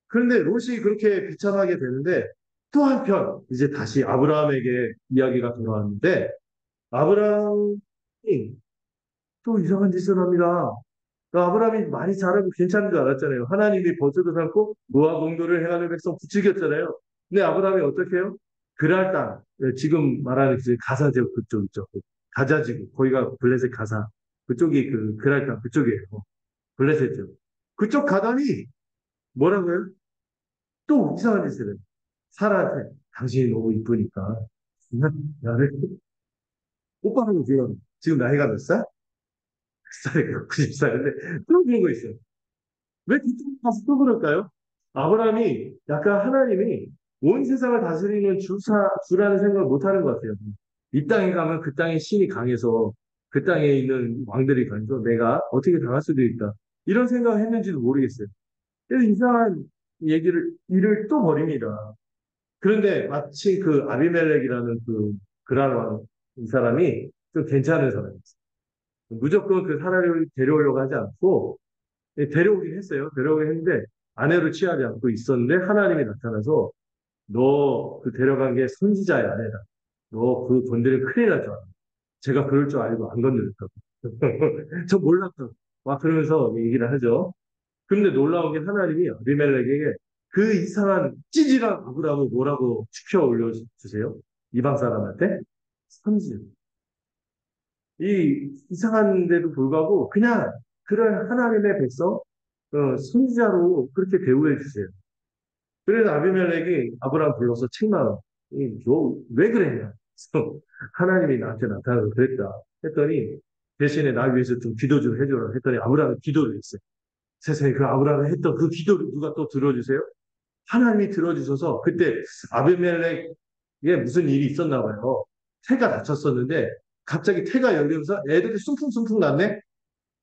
Speaker 1: 그런데 롯이 그렇게 비참하게 되는데 또 한편 이제 다시 아브라함에게 이야기가 돌아왔는데 아브라함이 또 이상한 짓을 합니다. 아브라함이 많이 잘하고 괜찮은 줄 알았잖아요. 하나님이 버스도 삼고 노아 공도를 행하는 백성 부추겼잖아요. 근데 아브라함이 어떻게 해요? 그랄 땅, 지금 말하는 그 가사 지역 그쪽 있죠. 가자 지구, 거기가 블레셋 가사. 그쪽이 그 그랄 땅 그쪽이에요. 블레셋죠. 그쪽 가더니 뭐라고요? 또 이상한 짓을 해요. 사라한테 당신이 너무 이쁘니까 나를 오빠라고 지금 나이가 몇 살? 100살이에요. 90살인데 또 그런 거 있어요. 왜 그쪽 가서 또 그럴까요? 아브라함이 약간 하나님이 온 세상을 다스리는 주라는 생각을 못 하는 것 같아요. 이 땅에 가면 그 땅의 신이 강해서 그 땅에 있는 왕들이 강해서 내가 어떻게 당할 수도 있다. 이런 생각을 했는지도 모르겠어요. 그래서 이상한 일을 또 벌입니다. 그런데 마치 그 아비멜렉이라는 그 그랄 왕, 이 사람이 좀 괜찮은 사람이었어요. 무조건 그 사람을 데려오려고 하지 않고 데려오긴 했어요. 데려오긴 했는데 아내로 취하지 않고 있었는데 하나님이 나타나서 너 그 데려간 게 선지자의 아내다. 너 그 건드리면 큰일 날 줄 알아. 제가 그럴 줄 알고 안 건드렸다고. 저 몰랐다고. 막 그러면서 얘기를 하죠. 근데 놀라운 게 하나님이 아비멜렉에게 그 이상한 찌질한 아브라함을 뭐라고 추켜 올려주세요? 이방 사람한테? 선지. 이 이상한데도 불구하고 그냥 그런 하나님의 백성 선지자로 그렇게 대우해 주세요. 그래서 아비멜렉이 아브라함 불러서 책망, 너왜 그랬냐? 그래서 하나님이 나한테 나타나서 그랬다. 했더니 대신에 나 위해서 좀 기도 좀 해줘라. 했더니 아브라함이 기도를 했어요. 세상에 그 아브라함이 했던 그 기도를 누가 또 들어주세요? 하나님이 들어주셔서 그때 아비멜렉에 무슨 일이 있었나 봐요. 태가 다쳤었는데 갑자기 태가 열리면서 애들이 숭퉁숭퉁 났네?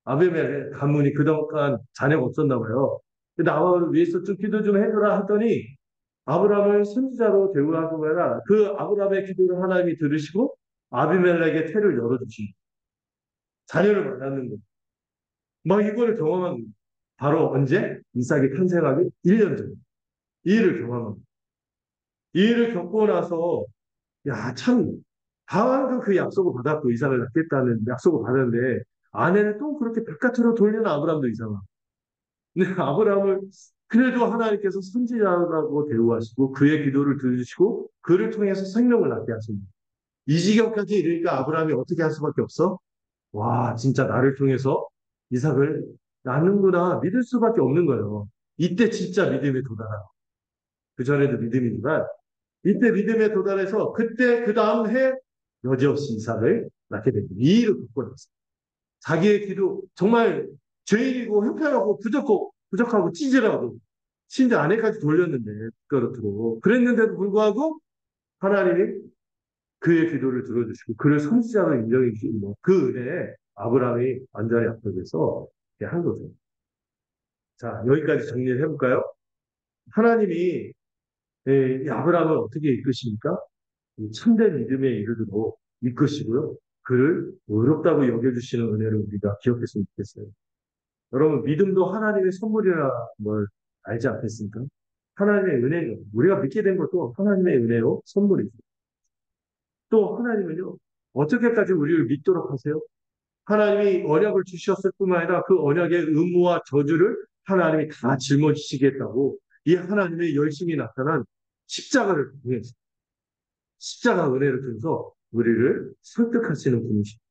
Speaker 1: 아비멜렉 가문이 그동안 자녀가 없었나 봐요. 나를 위해서 좀 기도 좀 해줘라 했더니 아브라함을 선지자로 대우하고 해라. 그 아브라함의 기도를 하나님이 들으시고 아비멜렉의 태를 열어주신 자녀를 만났는 거. 막 이거를 경험한 거예요. 바로 언제? 이삭이 탄생하기 1년 전에. 이 일을 경험한 거예요. 이 일을 겪고 나서 야, 참, 방황도 그 약속을 받았고, 이삭을 낳겠다는 약속을 받았는데, 아내는 또 그렇게 바깥으로 돌리는 아브라함도 이상하. 근데 아브라함을, 그래도 하나님께서 선지자라고 대우하시고, 그의 기도를 들으시고, 그를 통해서 생명을 낳게 하십니다. 이 지경까지 이르니까 아브라함이 어떻게 할 수밖에 없어? 와, 진짜 나를 통해서 이삭을 낳는구나, 믿을 수밖에 없는 거예요. 이때 진짜 믿음에 도달하. 그 전에도 믿음이지만, 이때 믿음에 도달해서 그때 그 다음 해 여지없이 이삭을 낳게 됩니다. 이 일을 겪고 났어요. 자기의 기도 정말 죄인이고 형편하고 부족하고 찌질하고 심지어 아내까지 돌렸는데 그렇고 그랬는데도 불구하고 하나님이 그의 기도를 들어주시고 그를 선지자로 인정해 주시고 그 은혜에 아브라함이 완전히 앞서서 한 거죠. 자, 여기까지 정리를 해볼까요? 하나님이 이 아브라함을 어떻게 이끄십니까? 참된 믿음에 이르도록 이끄시고요. 그를 의롭다고 여겨주시는 은혜를 우리가 기억했으면 좋겠어요. 여러분, 믿음도 하나님의 선물이라는 걸 알지 않겠습니까? 하나님의 은혜가, 우리가 믿게 된 것도 하나님의 은혜로 선물이죠. 또 하나님은요, 어떻게까지 우리를 믿도록 하세요? 하나님이 언약을 주셨을 뿐만 아니라 그 언약의 의무와 저주를 하나님이 다 짊어지시겠다고 이 하나님의 열심히 나타난 십자가를 통해서 십자가 은혜를 통해서 우리를 설득하시는 분이십니다.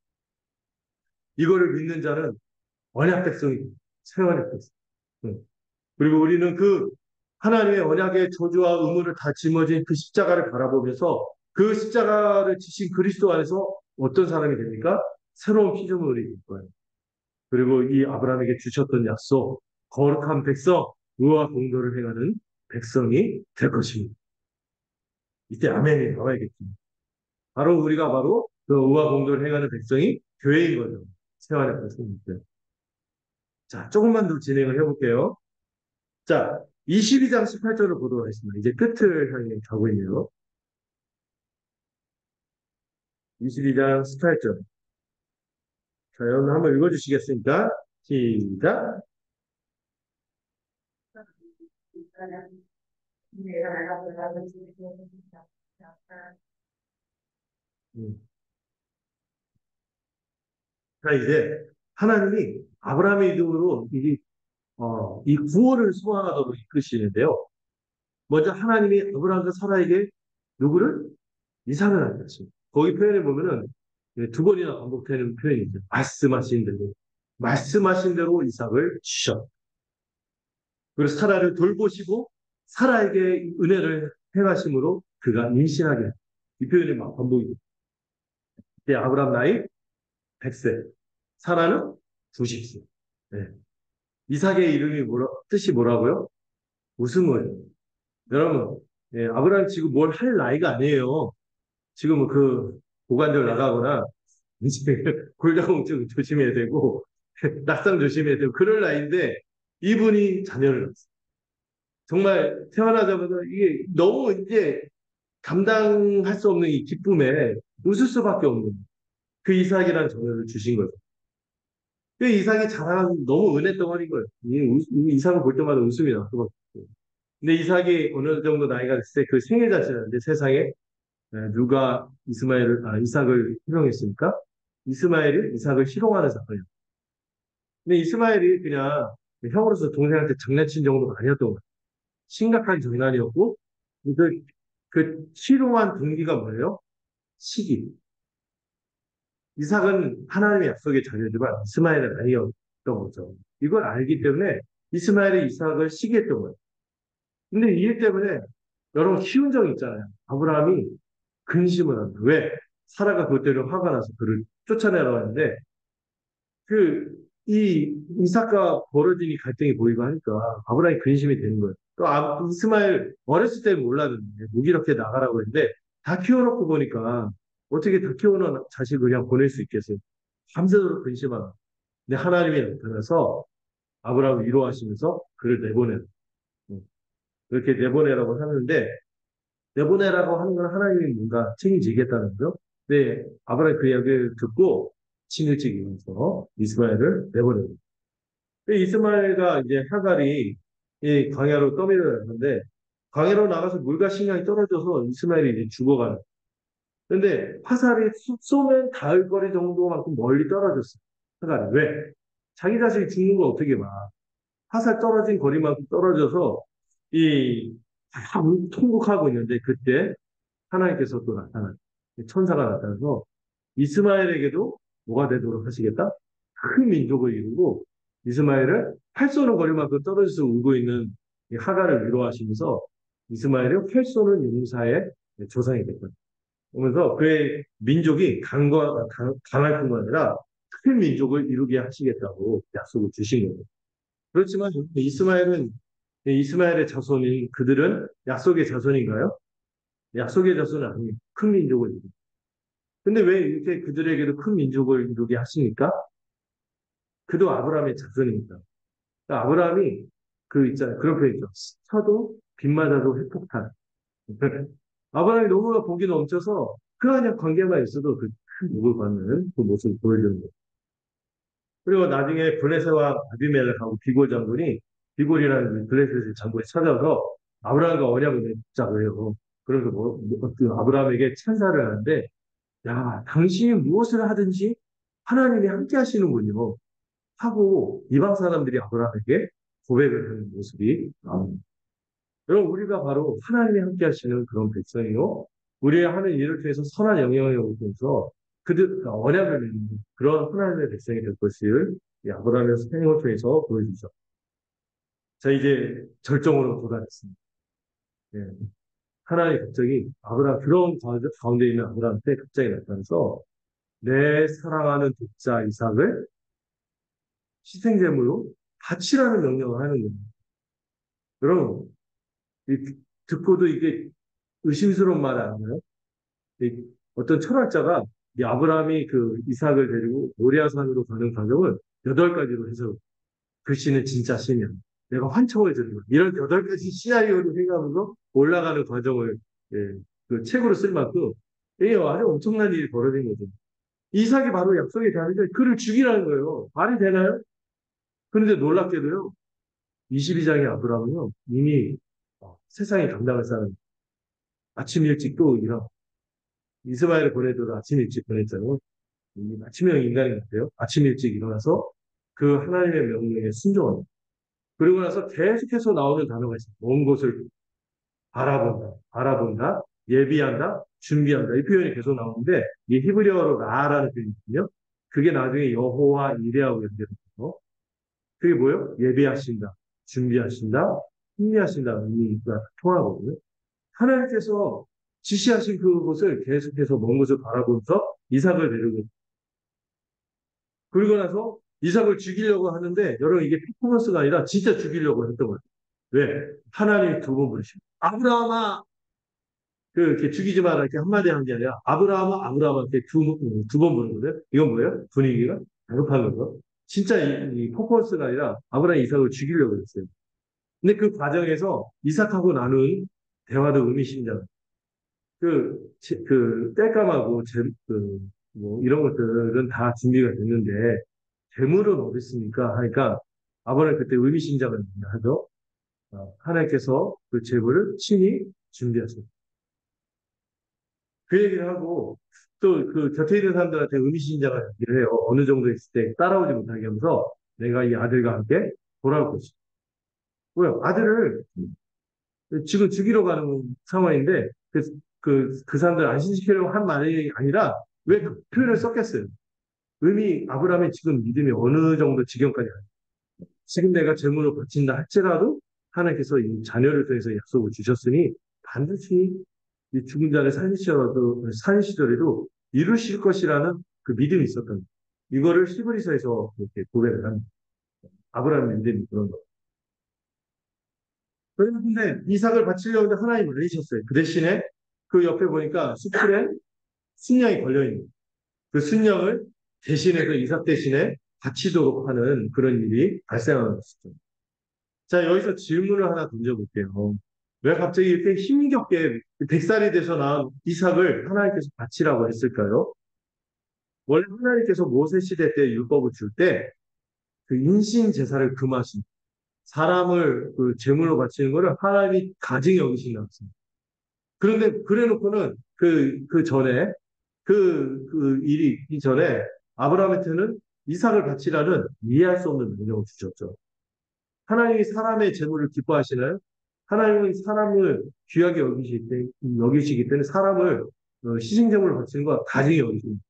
Speaker 1: 이거를 믿는 자는 언약 백성이 새 언약 백성. 그리고 우리는 그 하나님의 언약의 저주와 의무를 다 짊어진 그 십자가를 바라보면서 그 십자가를 지신 그리스도 안에서 어떤 사람이 됩니까? 새로운 피조물이 될 거예요. 그리고 이 아브라함에게 주셨던 약속, 거룩한 백성, 의와 공도를 행하는 백성이 될 것입니다. 이때 아멘이 나와야겠죠. 바로 우리가 그 의와 공도를 행하는 백성이 교회인 거죠. 세월의 백성입니다. 자, 조금만 더 진행을 해볼게요. 자, 22장 18절을 보도록 하겠습니다. 이제 끝을 향해 가고 있네요. 22장 18절. 자, 여러분 한번 읽어주시겠습니까? 시작. 음. 자, 이제 하나님이 아브라함의 이름으로 이 구원을 소망하도록 이끄시는데요. 먼저 하나님이 아브라함과 사라에게 누구를? 이삭을 낳았습니다. 거기 표현해 보면은 두 번이나 반복되는 표현이죠. 말씀하신 대로 이삭을 주셨. 그리고 사라를 돌보시고 사라에게 은혜를 행하심으로 그가 임신하게 했다. 이 표현이 막 반복이죠. 이때 아브라함 나이 100세, 사라는 90세. 네. 이삭의 이름이 뜻이 뭐라고요? 웃음을. 여러분, 예, 아브라함 지금 뭘 할 나이가 아니에요. 지금 그 고관절 나가거나 이제 골다공증 조심해야 되고 낙상 조심해야 되고 그럴 나이인데 이분이 자녀를 낳았어요. 정말 태어나자마자 이게 너무 이제 감당할 수 없는 이 기쁨에 웃을 수밖에 없는 그 이삭이라는 자녀를 주신 거죠. 그 이삭이 자라는 너무 은혜 덩어리인 거예요. 이 이삭을 볼 때마다 웃음이 나서 근데 이삭이 어느 정도 나이가 됐을 때 그 생애 자체는 이제 세상에 누가 이삭을 희롱했습니까? 이스마엘이 이삭을 희롱하는 사건이에요. 근데 이스마엘이 그냥 형으로서 동생한테 장난친 정도가 아니었던 거예요. 심각한 장난이었고, 그, 그 희롱한 동기가 뭐예요? 시기. 이삭은 하나님의 약속의 자녀지만 이스마엘은 아니었던 거죠. 이걸 알기 때문에 이스마엘이 이삭을 시기했던 거예요. 근데 이 일 때문에 여러분 키운 적 있잖아요. 아브라함이 근심을 합니다. 왜? 사라가 그것 때문에 화가 나서 그를 쫓아내라고 하는데 이삭과 벌어진 이 갈등이 보이고 하니까 아브라함이 근심이 되는 거예요. 또 이스마엘 어렸을 때는 몰랐는데 무기력해 나가라고 했는데 다 키워놓고 보니까 어떻게 다 키워놓은 자식을 그냥 보낼 수 있겠어요. 밤새도록 근심하고. 근데 하나님이 나타나서 아브라함을 위로하시면서 그를 내보내요. 그렇게 내보내라고 하는데 내보내라고 하는 건 하나님이 뭔가 책임지겠다는 거죠. 네, 아브라함이 그 이야기를 듣고 아침 일찍 일어나서 이스마엘을 내보내요. 이스마엘과 이제 하갈이 이 광야로 떠밀어갔는데 광야로 나가서 물과 식량이 떨어져서 이스마엘이 이제 죽어가는. 근데 화살이 쏘면 닿을 거리 정도만큼 멀리 떨어졌어. 하갈이. 왜? 자기 자식이 죽는 걸 어떻게 봐. 화살 떨어진 거리만큼 떨어져서 이 다 통곡하고 있는데 그때 하나님께서 또 나타나 천사가 나타나서 이스마엘에게도 뭐가 되도록 하시겠다? 큰 민족을 이루고 이스마엘을 팔 쏘는 거리만큼 떨어져서 울고 있는 이 하갈을 위로하시면서 이스마엘은 팔 쏘는 용사의 조상이 됐거든요. 그러면서 그의 민족이 강할 뿐만 아니라 큰 민족을 이루게 하시겠다고 약속을 주신 거예요. 그렇지만 이스마엘의 자손인 그들은 약속의 자손인가요? 약속의 자손은 아닙니다. 큰 민족을 이루고. 근데 왜 이렇게 그들에게도 큰 민족을 이루게 하십니까? 그도 아브라함의 자손입니다. 그러니까 아브라함이 그 있잖아요. 그런 표현 있죠. 서도 빗맞아도 회폭탄. 아브라함이 너무나 복이 넘쳐서 그냥 관계만 있어도 그 큰 복을 받는 그 모습을 보여주는 거예요. 그리고 나중에 블레셋과 아비멜렉하고 비골 장군이 비골이라는 블레셋의 장군이 찾아서 아브라함과 언약을 맺자고 해요. 그래서 그 아브라함에게 찬사를 하는데 야, 당신이 무엇을 하든지 하나님이 함께 하시는군요. 하고 이방 사람들이 아브라함에게 고백을 하는 모습이 나옵니다. 여러분, 우리가 바로 하나님이 함께 하시는 그런 백성이요. 우리의 하는 일을 통해서 선한 영향을 통해서 그들 언약을 맺는 그런 하나님의 백성이 될 것을 이 아브라함의 생을 통해서 보여주죠. 자, 이제 절정으로 도달했습니다. 예. 하나님의 갑자기 아브라함, 그런 가운데 있는 아브라함한테 갑자기 나타나서 내 사랑하는 독자 이삭을 희생제물로 바치라는 명령을 하는 거예요. 여러분, 듣고도 이게 의심스러운 말 아니에요? 어떤 철학자가 이 아브라함이 그 이삭을 데리고 모리아산으로 가는 과정을 8가지로 해서 그 씨는 진짜 신이야. 내가 환청을 드리고 이런 8가지 시나리오를 생각하면서 올라가는 과정을 예, 그 책으로 쓸 만큼 이게 아주 엄청난 일이 벌어진 거죠. 이삭이 바로 약속의 자녀인데 그를 죽이라는 거예요. 말이 되나요? 그런데 놀랍게도요. 22장의 아브라함은요. 이미 세상에 감당할 사람 아침 일찍 또 일어 이스마엘을 보내도 아침 일찍 보냈잖아요. 아침형 인간인 것 같아요. 아침 일찍 일어나서 그 하나님의 명령에 순종합니다. 그리고 나서 계속해서 나오는 단어가 있어요. 먼 곳을 바라본다, 예비한다, 준비한다. 이 표현이 계속 나오는데 이 히브리어로 라라는 표현이거든요. 그게 나중에 여호와 이레하고 연결돼서 그게 뭐예요? 예비하신다, 준비하신다, 승리하신다는 의미가 통하거든요. 하나님께서 지시하신 그곳을 계속해서 먼 곳을 바라보면서 이삭을 데리고 그리고 나서 이삭을 죽이려고 하는데 여러분 이게 퍼포먼스가 아니라 진짜 죽이려고 했던 거예요. 왜? 하나님이 두 번 부르십니다. 아브라함아 이렇게 죽이지 마라 이렇게 한마디 한 게 아니라 아브라함아 아브라함아 이렇게 두 번 부르는 거예요. 이건 뭐예요? 분위기가 다급하면서 진짜 이 퍼포먼스가 아니라 아브라함 이삭을 죽이려고 했어요. 근데 그 과정에서 이삭하고 나눈 대화도 의미심장. 땔감하고, 이런 것들은 다 준비가 됐는데, 재물은 어디 있습니까? 하니까, 아버는 그때 의미심장을 하죠. 하나님께서 그 재물을 친히 준비하셨다. 그 얘기를 하고, 또 그 곁에 있는 사람들한테 의미심장을 얘기를 해요. 어느 정도 있을 때 따라오지 못하게 하면서, 내가 이 아들과 함께 돌아올 것이다. 뭐야, 아들을 지금 죽이러 가는 상황인데, 그 사람들 안심시키려고 한 말이 아니라, 왜 그 표현을 썼겠어요? 아브라함의 지금 믿음이 어느 정도 지경까지 가요. 지금 내가 재물을 바친다 할지라도, 하나님께서 이 자녀를 통해서 약속을 주셨으니, 반드시 이 죽은 자를 산 시절에도 이루실 것이라는 그 믿음이 있었던 거예요. 이거를 히브리서에서 이렇게 고백을 합니다. 아브라함의 믿음이 그런 거. 그런데 이삭을 바치려고 하는데 하나님 말리셨어요. 그 대신에 그 옆에 보니까 수풀에 순양이 걸려있는 그 순양을 대신해서 이삭 대신에 바치도록 하는 그런 일이 발생하는 것이죠. 자, 여기서 질문을 하나 던져볼게요. 왜 갑자기 이렇게 힘겹게 100살이 돼서 낳은 이삭을 하나님께서 바치라고 했을까요? 원래 하나님께서 모세 시대 때 율법을 줄 때 그 인신 제사를 금하신 사람을 그 제물로 바치는 거를 하나님이 가증히 여기신 것같습니다. 그런데 그래 놓고는 그 전에 그 일이 이전에 아브라함한테는 이삭을 바치라는 이해할 수 없는 명령을 주셨죠. 하나님이 사람의 재물을 기뻐하시나요? 하나님은 사람을 귀하게 여기시기 때문에 사람을 희생제물을 바치는 거 가증히 여기십니다.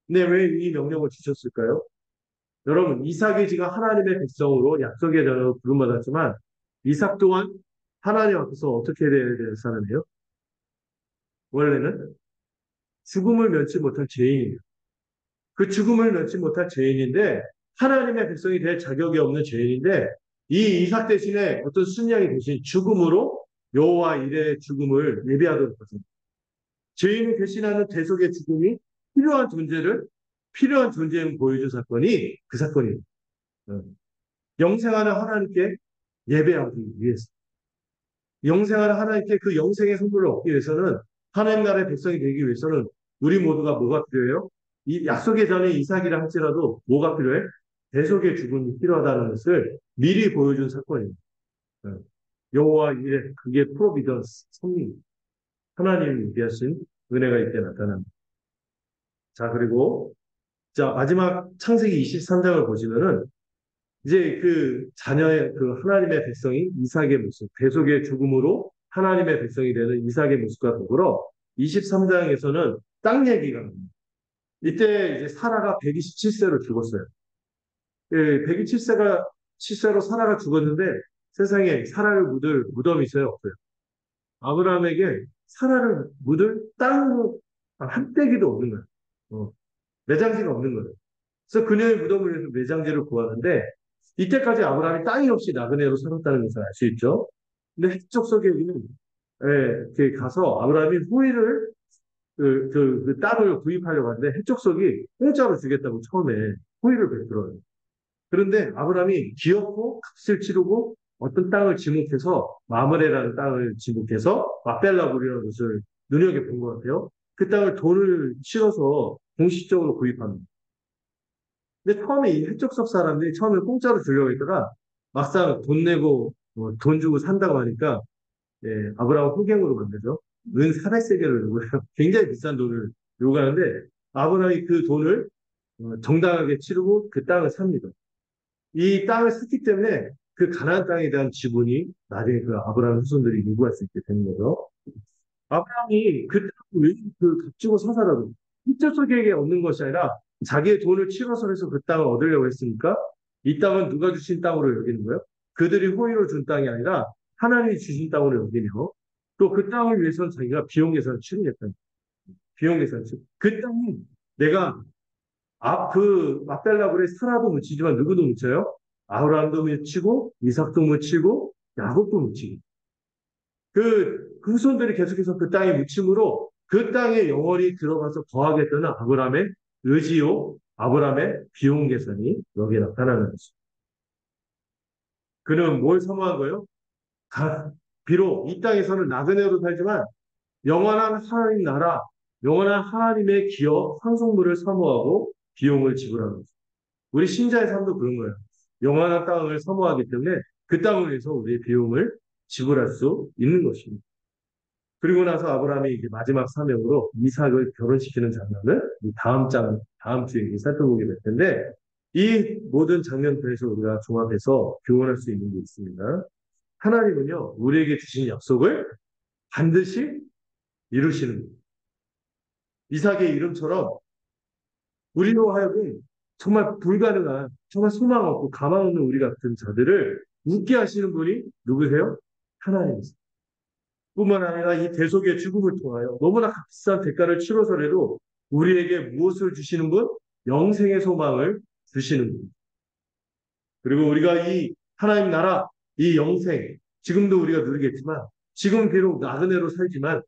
Speaker 1: 근데 왜 이 명령을 주셨을까요? 여러분, 이삭이 지금 하나님의 백성으로 약속의 자녀로 부름받았지만 이삭 또한 하나님 앞에서 어떻게 해야 될 사람이에요? 원래는 죽음을 면치 못할 죄인이에요. 그 죽음을 면치 못할 죄인인데 하나님의 백성이 될 자격이 없는 죄인인데 이 이삭 대신에 어떤 순양이 대신 죽음으로 여호와 일의 죽음을 예비하도록 하십니다. 죄인을 대신하는 대속의 죽음이 필요한 존재를 보여준 사건이 그 사건이에요. 영생하는 하나님께 예배하기 위해서. 영생하는 하나님께 그 영생의 선물을 얻기 위해서는 하나님 나라의 백성이 되기 위해서는 우리 모두가 뭐가 필요해요? 이 약속의 전에 이삭이라 할지라도 뭐가 필요해? 대속의 죽음이 필요하다는 것을 미리 보여준 사건입니다. 여호와 이레 그게 프로비던스 섭리 하나님이 예비하신 은혜가 이때 나타납니다. 자 그리고 자 마지막 창세기 23장을 보시면은 이제 그 자녀의 그 하나님의 백성이 이삭의 모습, 대속의 죽음으로 하나님의 백성이 되는 이삭의 모습과 더불어 23장에서는 땅 얘기가 나옵니다. 이때 이제 사라가 127세로 죽었어요. 127세가 7세로 사라가 죽었는데 세상에 사라를 묻을 무덤이 있어요, 없어요? 아브라함에게 사라를 묻을 땅 한 떼기도 없는 거예요. 매장지가 없는 거예요. 그래서 그녀의 무덤을 위해서 매장지를 구하는데 이때까지 아브라함이 땅이 없이 나그네로 살았다는 것을 알 수 있죠. 근데 해적 서기에는 이렇게 가서 아브라함이 후일을 그 땅을 구입하려고 하는데 해적석이 공짜로 주겠다고 처음에 호의를 베풀어요. 그런데 아브라함이 기어코 값을 치르고 어떤 땅을 지목해서 마므레라는 땅을 지목해서 마벨라굴이라는 곳을 눈여겨본 것 같아요. 그 땅을 돈을 치러서 공식적으로 구입합니다. 근데 처음에 이 해적석 사람들이 처음에 공짜로 주려고 했다가 막상 돈 내고 돈 주고 산다고 하니까 아브라함 호갱으로 만들죠. 은 400세겔을 요구해요. 굉장히 비싼 돈을 요구하는데 아브라함이 그 돈을 정당하게 치르고 그 땅을 삽니다. 이 땅을 샀기 때문에 그 가나안 땅에 대한 지분이 나중에 그 아브라함 후손들이 요구할 수 있게 되는 거죠. 아브라함이 그 땅을 값주고 사서라도 히트족에게 얻는 것이 아니라 자기의 돈을 치러서 해서 그 땅을 얻으려고 했으니까 이 땅은 누가 주신 땅으로 여기는 거예요? 그들이 호의로 준 땅이 아니라 하나님이 주신 땅으로 여기며 또 그 땅을 위해서는 자기가 비용 예산을 치르겠다. 비용 예산을 치르. 그 땅이 내가 막달라불에 사라도 묻히지만 누구도 묻혀요? 아브라함도 묻히고 이삭도 묻히고 야곱도 묻히고 그 후손들이 계속해서 그 땅에 묻힘으로 그 땅에 영원히 들어가서 거하겠다는 아브라함의 의지요, 아브라함의 비용 계산이 여기에 나타나는 것입니다. 그는 뭘 사모한 거예요? 비록 이 땅에서는 나그네로 살지만 영원한 하나님 나라, 영원한 하나님의 기업, 상속물을 사모하고 비용을 지불하는 거죠. 우리 신자의 삶도 그런 거예요. 영원한 땅을 사모하기 때문에 그 땅을 위해서 우리의 비용을 지불할 수 있는 것입니다. 그리고 나서 아브라함이 이제 마지막 사명으로 이삭을 결혼시키는 장면을 다음 주에 살펴보게 될 텐데, 이 모든 장면들에서 우리가 종합해서 교훈할 수 있는 게 있습니다. 하나님은요, 우리에게 주신 약속을 반드시 이루시는 거예요. 이삭의 이름처럼 우리로 하여금 정말 불가능한, 정말 소망 없고 가망 없는 우리 같은 자들을 웃게 하시는 분이 누구세요? 하나님이세요. 뿐만 아니라 이 대속의 죽음을 통하여 너무나 값비싼 대가를 치러서라도 우리에게 무엇을 주시는 분? 영생의 소망을 주시는 분. 그리고 우리가 이 하나님 나라, 이 영생, 지금도 우리가 누리겠지만, 지금 비록 나그네로 살지만,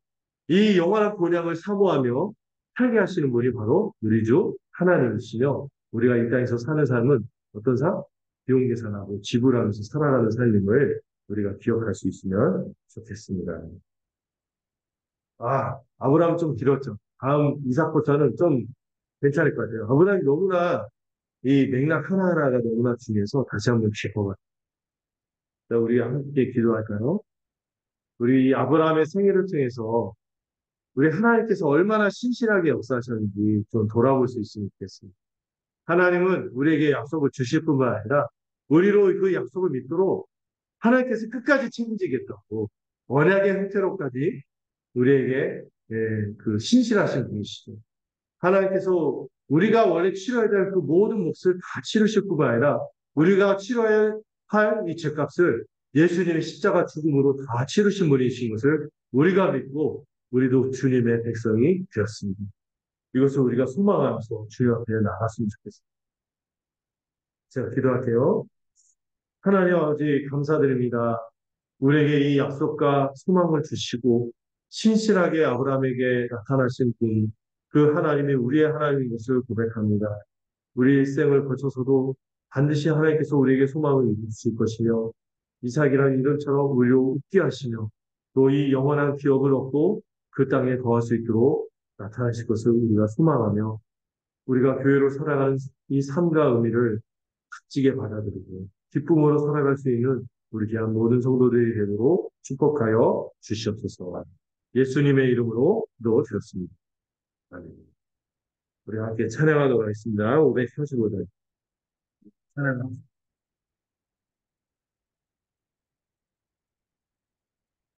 Speaker 1: 이 영원한 본향을 사모하며 살게 하시는 분이 바로 우리 주 하나님이시며, 우리가 이 땅에서 사는 삶은 어떤 삶? 비용 계산하고 지불하면서 살아가는 삶임을 우리가 기억할 수 있으면 좋겠습니다. 아브라함 좀 길었죠. 다음 이삭부터는 좀 괜찮을 것 같아요. 아브라함이 너무나 이 맥락 하나하나가 너무나 중요해서 다시 한번 기억해봐요. 우리 함께 기도할까요? 우리 아브라함의 생애를 통해서 우리 하나님께서 얼마나 신실하게 역사하셨는지 좀 돌아볼 수 있으면 좋겠습니다. 하나님은 우리에게 약속을 주실 뿐만 아니라 우리로 그 약속을 믿도록 하나님께서 끝까지 책임지겠다고 언약의 형태로까지 우리에게 그 신실하신 분이시죠. 하나님께서 우리가 원래 치러야 될 그 모든 몫을 다 치르실 뿐만 아니라 우리가 치러야 할 이 죄값을 예수님의 십자가 죽음으로 다 치르신 분이신 것을 우리가 믿고 우리도 주님의 백성이 되었습니다. 이것을 우리가 소망하면서 주님 앞에 나갔으면 좋겠습니다. 제가 기도할게요. 하나님 아버지 감사드립니다. 우리에게 이 약속과 소망을 주시고 신실하게 아브라함에게 나타나신 분, 그 하나님이 우리의 하나님인 것을 고백합니다. 우리 일생을 거쳐서도 반드시 하나님께서 우리에게 소망을 주실 것이며 이삭이라는 이름처럼 우리를 웃게 하시며 또 이 영원한 기업을 얻고 그 땅에 거할 수 있도록 나타나실 것을 우리가 소망하며 우리가 교회로 살아가는 이 삶과 의미를 값지게 받아들이고 기쁨으로 살아갈 수 있는 우리 귀한 모든 성도들이 되도록 축복하여 주시옵소서. 예수님의 이름으로 기도드렸습니다. 아멘. 우리 함께 찬양하도록 하겠습니다. 535절 찬양.